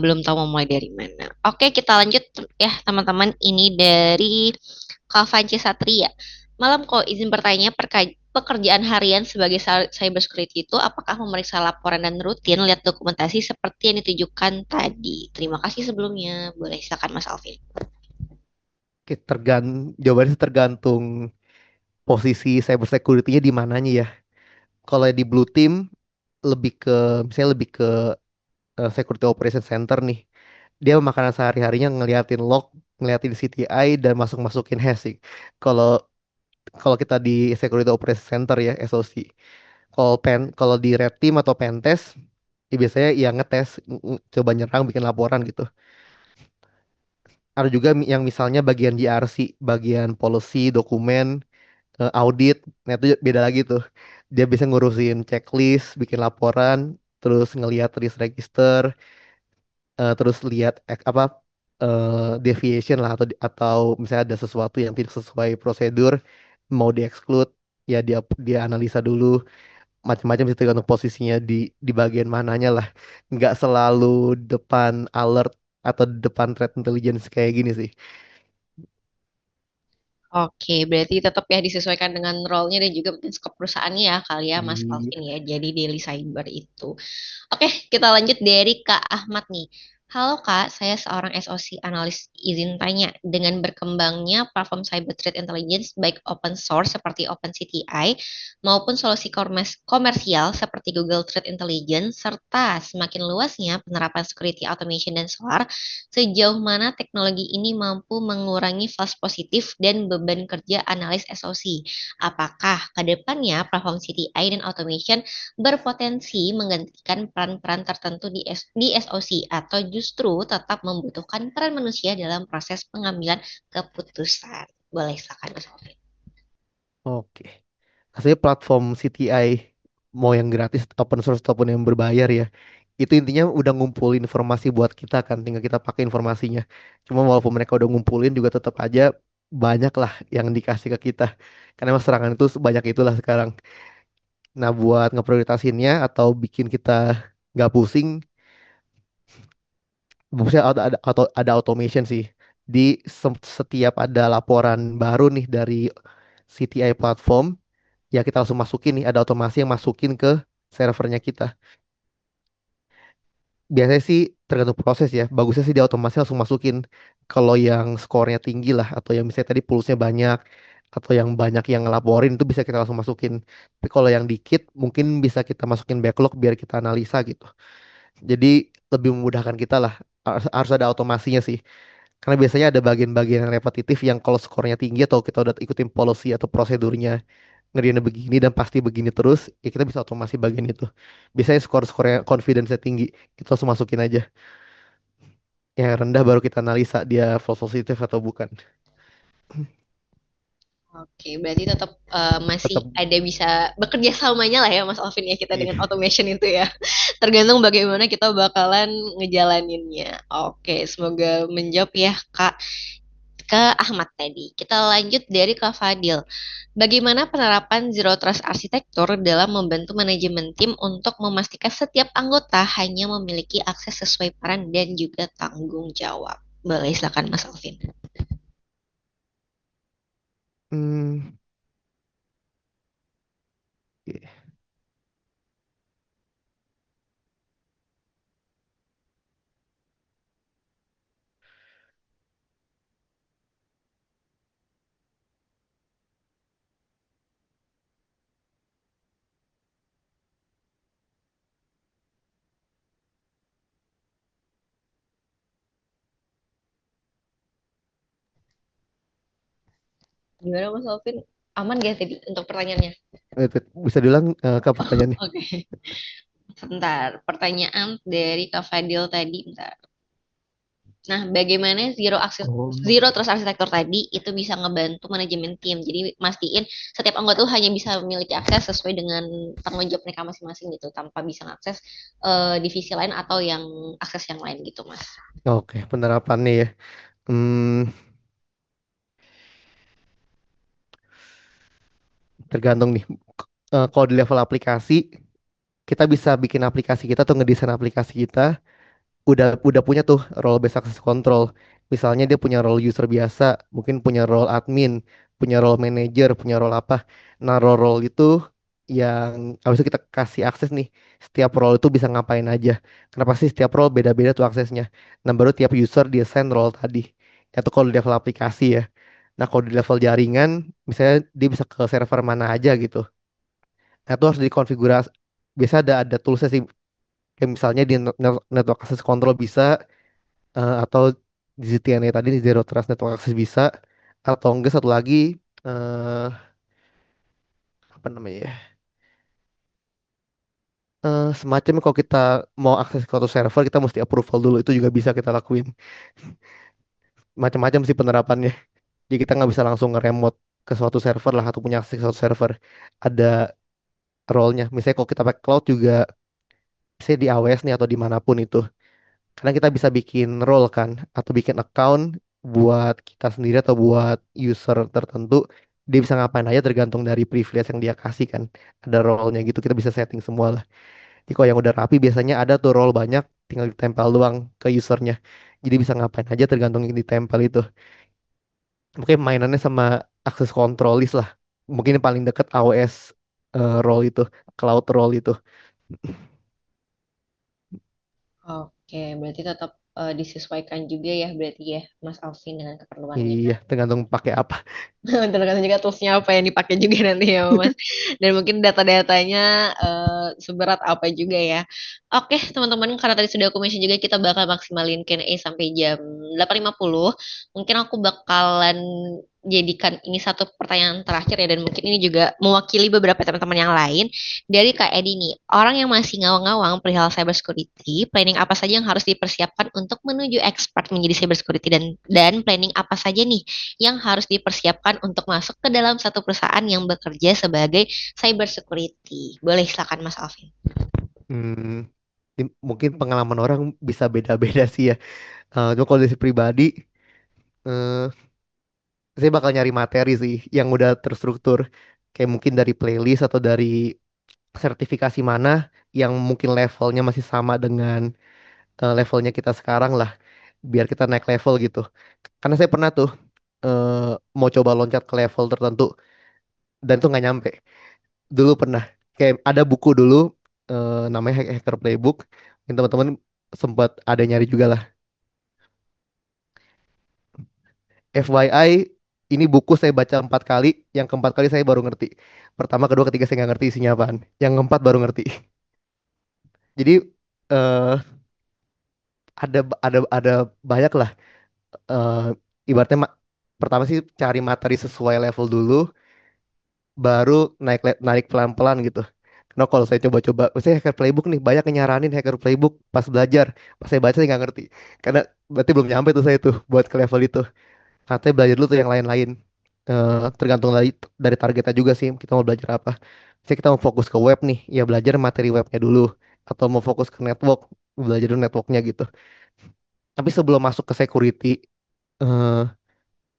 belum tahu mau mulai dari mana. Oke, kita lanjut ya teman-teman. Ini dari Kavanci Satria. Malam kok izin bertanya pekerjaan harian sebagai cybersecurity itu apakah memeriksa laporan dan rutin lihat dokumentasi seperti yang ditujukan tadi? Terima kasih sebelumnya. Boleh silakan Mas Alvin. Oke, jawabannya sih tergantung posisi cyber security-nya di mananya ya. Kalau di blue team lebih ke misalnya lebih ke security operation center nih. Dia makanan sehari-harinya ngeliatin log, ngeliatin CTI dan masukin hash sih. Kalau kalau kita di security operation center ya SOC. Kalau di red team atau pentest ya biasanya ya ngetes, coba nyerang bikin laporan gitu. Ada juga yang misalnya bagian GRC, bagian policy, dokumen, audit, nah itu beda lagi tuh. Dia bisa ngurusin checklist, bikin laporan, terus ngelihat risk register, terus lihat deviation lah atau misalnya ada sesuatu yang tidak sesuai prosedur mau di-exclude, ya dia analisa dulu macam-macam sih tergantung posisinya di bagian mananya lah. Nggak selalu depan alert atau depan threat intelligence kayak gini sih. Oke, berarti tetap ya disesuaikan dengan role-nya dan juga mungkin skop perusahaannya ya kali ya Mas Iya. Alvin ya. Jadi daily cyber itu. Oke, kita lanjut dari Kak Ahmad nih. Halo Kak, saya seorang SOC analis. Izin tanya, dengan berkembangnya platform cyber threat intelligence baik open source seperti OpenCTI maupun solusi komersial seperti Google Threat Intelligence serta semakin luasnya penerapan security automation dan SOAR, sejauh mana teknologi ini mampu mengurangi false positif dan beban kerja analis SOC? Apakah ke depannya platform CTI dan automation berpotensi menggantikan peran-peran tertentu di SOC atau justru tetap membutuhkan peran manusia dalam proses pengambilan keputusan. Boleh silakan Mas Alvin. Oke. Maksudnya platform CTI mau yang gratis, open source ataupun yang berbayar ya. Itu intinya udah ngumpulin informasi buat kita kan, tinggal kita pakai informasinya. Cuma walaupun mereka udah ngumpulin juga tetap aja banyak lah yang dikasih ke kita. Karena emang serangan itu sebanyak itulah sekarang. Nah, buat ngeprioritasinnya atau bikin kita nggak pusing, maksudnya ada automation sih. Di setiap ada laporan baru nih dari CTI platform, ya kita langsung masukin nih, ada otomasi yang masukin ke servernya kita. Biasanya sih tergantung proses ya. Bagusnya sih di otomasi langsung masukin. Kalau yang skornya tinggi lah, atau yang misalnya tadi pulsnya banyak, atau yang banyak yang ngelaporin itu bisa kita langsung masukin. Tapi kalau yang dikit mungkin bisa kita masukin backlog biar kita analisa gitu. Jadi lebih memudahkan kita lah. Harus ada otomasinya sih. Karena biasanya ada bagian-bagian yang repetitif yang kalau skornya tinggi atau kita udah ikutin policy atau prosedurnya ngerjainnya begini dan pasti begini terus, ya kita bisa otomasi bagian itu. Biasanya skor-skornya confidence tinggi, kita langsung masukin aja. Yang rendah baru kita analisa dia false positif atau bukan. Oke, berarti tetap masih Tetap ada bisa bekerja samanya lah ya Mas Alvin ya kita dengan iya. automation itu ya. Tergantung bagaimana kita bakalan ngejalaninnya. Oke, semoga menjawab ya Kak ke Ahmad tadi. Kita lanjut dari Kak Fadil. Bagaimana penerapan Zero Trust Arsitektur dalam membantu manajemen tim untuk memastikan setiap anggota hanya memiliki akses sesuai peran dan juga tanggung jawab? Boleh silakan Mas Alvin. Hmm, oke. Gimana Mas Alvin? Aman gak tadi untuk pertanyaannya? Bisa diulang ke pertanyaannya. Oke. Sebentar, pertanyaan dari Kak Fadil tadi. Bentar. Nah, bagaimana Oh, zero trust arsitektur tadi itu bisa ngebantu manajemen tim. Jadi mastiin setiap anggota tuh hanya bisa memiliki akses sesuai dengan tanggung jawab mereka masing-masing gitu, tanpa bisa mengakses divisi lain atau yang akses yang lain gitu, Mas. oke, penerapannya ya. Hmm, tergantung nih. Kalau di level aplikasi, kita bisa bikin aplikasi kita atau ngedesain aplikasi kita udah punya tuh role based access control. Misalnya dia punya role user biasa, mungkin punya role admin, punya role manager, punya role apa. Nah, role-role itu yang habis itu kita kasih akses nih. Setiap role itu bisa ngapain aja. Kenapa sih setiap role beda-beda tuh aksesnya. Nah, baru tiap user dia assign role tadi. Itu kalau di level aplikasi ya. Nah, kalau di level jaringan, misalnya dia bisa ke server mana aja gitu. Nah, itu harus dikonfigurasi. Biasa ada toolsnya sih. Kayak misalnya di network access control bisa, atau di ZTNA tadi di Zero Trust Network Access bisa, atau enggak satu lagi, eh apa namanya ya, semacam kalau kita mau akses ke suatu server kita mesti approval dulu, itu juga bisa kita lakuin. Macam-macam sih penerapannya. Jadi kita nggak bisa langsung nge-remote ke suatu server lah atau punya akses ke suatu server. Ada role-nya. Misalnya kalau kita pakai cloud juga, misalnya di AWS nih atau dimanapun itu. Karena kita bisa bikin role kan, atau bikin account buat kita sendiri atau buat user tertentu. Dia bisa ngapain aja tergantung dari privilege yang dia kasih kan. Ada role-nya gitu, kita bisa setting semua lah. Jadi kalau yang udah rapi biasanya ada tuh role banyak, tinggal ditempel doang ke usernya. Jadi bisa ngapain aja tergantung yang ditempel itu. Mungkin mainannya sama access control list lah. Mungkin yang paling deket AWS role itu, cloud role itu. Oke, berarti tetap disesuaikan juga ya berarti ya Mas Alvin dengan keperluannya. Iya, tergantung pakai apa. Tergantung juga toolsnya apa yang dipakai juga nanti ya Mas. Dan mungkin data-datanya seberat apa juga ya. Oke teman-teman, karena tadi sudah aku mention juga kita bakal maksimalin Q&A sampai jam 8.50. Mungkin aku bakalan jadikan ini satu pertanyaan terakhir ya. Dan mungkin ini juga mewakili beberapa teman-teman yang lain. Dari Kak Edi nih, orang yang masih ngawang-ngawang perihal cybersecurity, planning apa saja yang harus dipersiapkan untuk menuju expert menjadi cybersecurity dan planning apa saja nih yang harus dipersiapkan untuk masuk ke dalam satu perusahaan yang bekerja sebagai cyber security. Boleh silakan Mas Alvin. Hmm, mungkin pengalaman orang bisa beda-beda sih ya. Cuma kalau dari pribadi, eh, saya bakal nyari materi sih yang udah terstruktur. Kayak mungkin dari playlist atau dari sertifikasi mana yang mungkin levelnya masih sama dengan levelnya kita sekarang lah. Biar kita naik level gitu. Karena saya pernah tuh eh, mau coba loncat ke level tertentu dan itu nggak nyampe. Dulu pernah. Kayak ada buku dulu, namanya Hacker Playbook. Yang teman-teman sempat ada nyari juga lah. FYI, ini buku saya baca 4 kali, yang keempat kali saya baru ngerti. Pertama, kedua, ketiga saya nggak ngerti isinya apaan. Yang keempat baru ngerti. Jadi eh ada banyak lah. eh Ibaratnya pertama sih cari materi sesuai level dulu, baru naik pelan-pelan gitu. Karena kalau saya coba-coba, saya hacker playbook nih, banyak yang nyaranin hacker playbook pas belajar. Pas saya baca saya nggak ngerti. Karena berarti belum nyampe tuh saya tuh buat ke level itu. Katanya belajar dulu tuh yang lain-lain. Tergantung dari targetnya juga sih kita mau belajar apa. Misalnya kita mau fokus ke web nih, ya belajar materi webnya dulu. Atau mau fokus ke network, belajar dulu networknya gitu. Tapi sebelum masuk ke security, eh,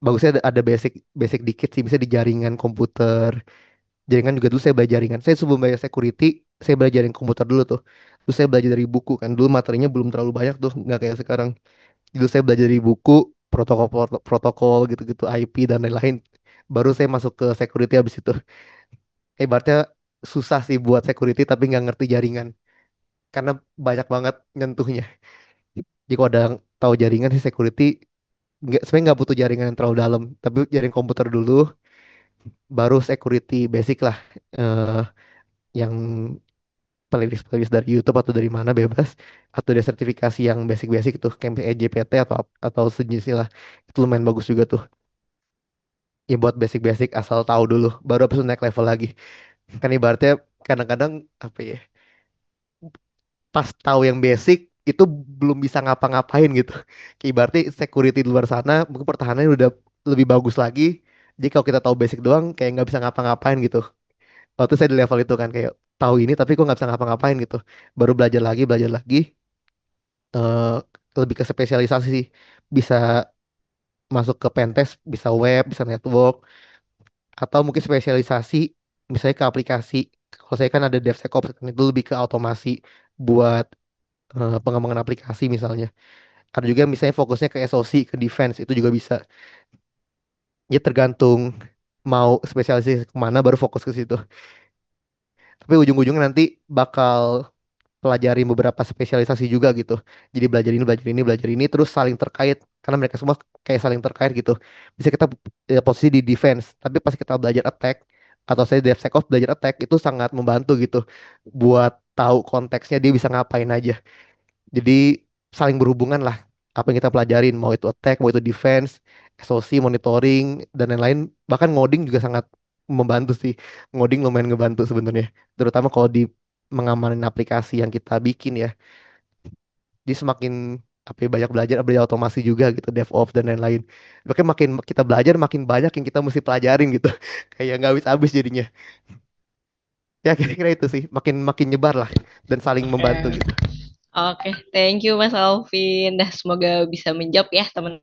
bagusnya ada basic basic dikit sih, bisa di jaringan komputer. Jaringan juga dulu saya belajar jaringan. Saya sebelum belajar security, saya belajar jaringan komputer dulu tuh. Terus saya belajar dari buku kan. Dulu materinya belum terlalu banyak tuh, nggak kayak sekarang. Dulu saya belajar dari buku, protokol protokol gitu-gitu, IP dan lain-lain. Baru saya masuk ke security habis itu. Ibaratnya susah sih buat security tapi nggak ngerti jaringan. Karena banyak banget nyentuhnya. Jadi kalau ada yang tahu jaringan sih security, sebenarnya nggak butuh jaringan yang terlalu dalam. Tapi jaringan komputer dulu, baru security basic lah. eh yang playlist dari YouTube atau dari mana bebas. Atau ada sertifikasi yang basic-basic tuh. Kayak misalnya EJPT atau sejenisnya lah. Itu lumayan bagus juga tuh. ya buat basic-basic asal tahu dulu, baru habis itu naik level lagi. Kan ibaratnya kadang-kadang apa ya, pas tahu yang basic itu belum bisa ngapa-ngapain gitu. Kayak ibaratnya security di luar sana mungkin pertahanannya udah lebih bagus lagi. Jadi kalau kita tahu basic doang kayak nggak bisa ngapa-ngapain gitu. Waktu saya di level itu kan kayak tahu ini tapi kok nggak bisa ngapa-ngapain gitu. Baru belajar lagi, eh, lebih ke spesialisasi sih. Bisa masuk ke pentest, bisa web, bisa network, atau mungkin spesialisasi misalnya ke aplikasi. Kalau saya kan ada DevSecOps kan itu lebih ke otomasi buat pengembangan aplikasi misalnya. Ada juga misalnya fokusnya ke SOC, ke defense, itu juga bisa. Ya tergantung mau spesialisasi kemana baru fokus ke situ. Tapi ujung-ujungnya nanti bakal pelajari beberapa spesialisasi juga gitu. Jadi belajar ini, terus saling terkait. Karena mereka semua kayak saling terkait gitu. Bisa kita posisi di defense, tapi pas kita belajar attack, atau saya DevSecOps belajar attack, itu sangat membantu gitu. Buat tahu konteksnya dia bisa ngapain aja. Jadi saling berhubungan lah apa yang kita pelajarin, mau itu attack, mau itu defense, SOC, monitoring, dan lain-lain. Bahkan ngoding juga sangat membantu sih. Ngoding lumayan ngebantu sebenarnya. Terutama kalau di mengamanin aplikasi yang kita bikin ya. Jadi semakin apa ya, banyak belajar otomasi juga gitu, DevOps dan lain-lain. Bahkan makin kita belajar, makin banyak yang kita mesti pelajarin gitu. Kayak nggak habis-habis jadinya. Ya kira-kira itu sih, makin makin nyebar lah dan saling membantu Oke. gitu. Oke, thank you Mas Alvin. Dah semoga bisa menjawab ya teman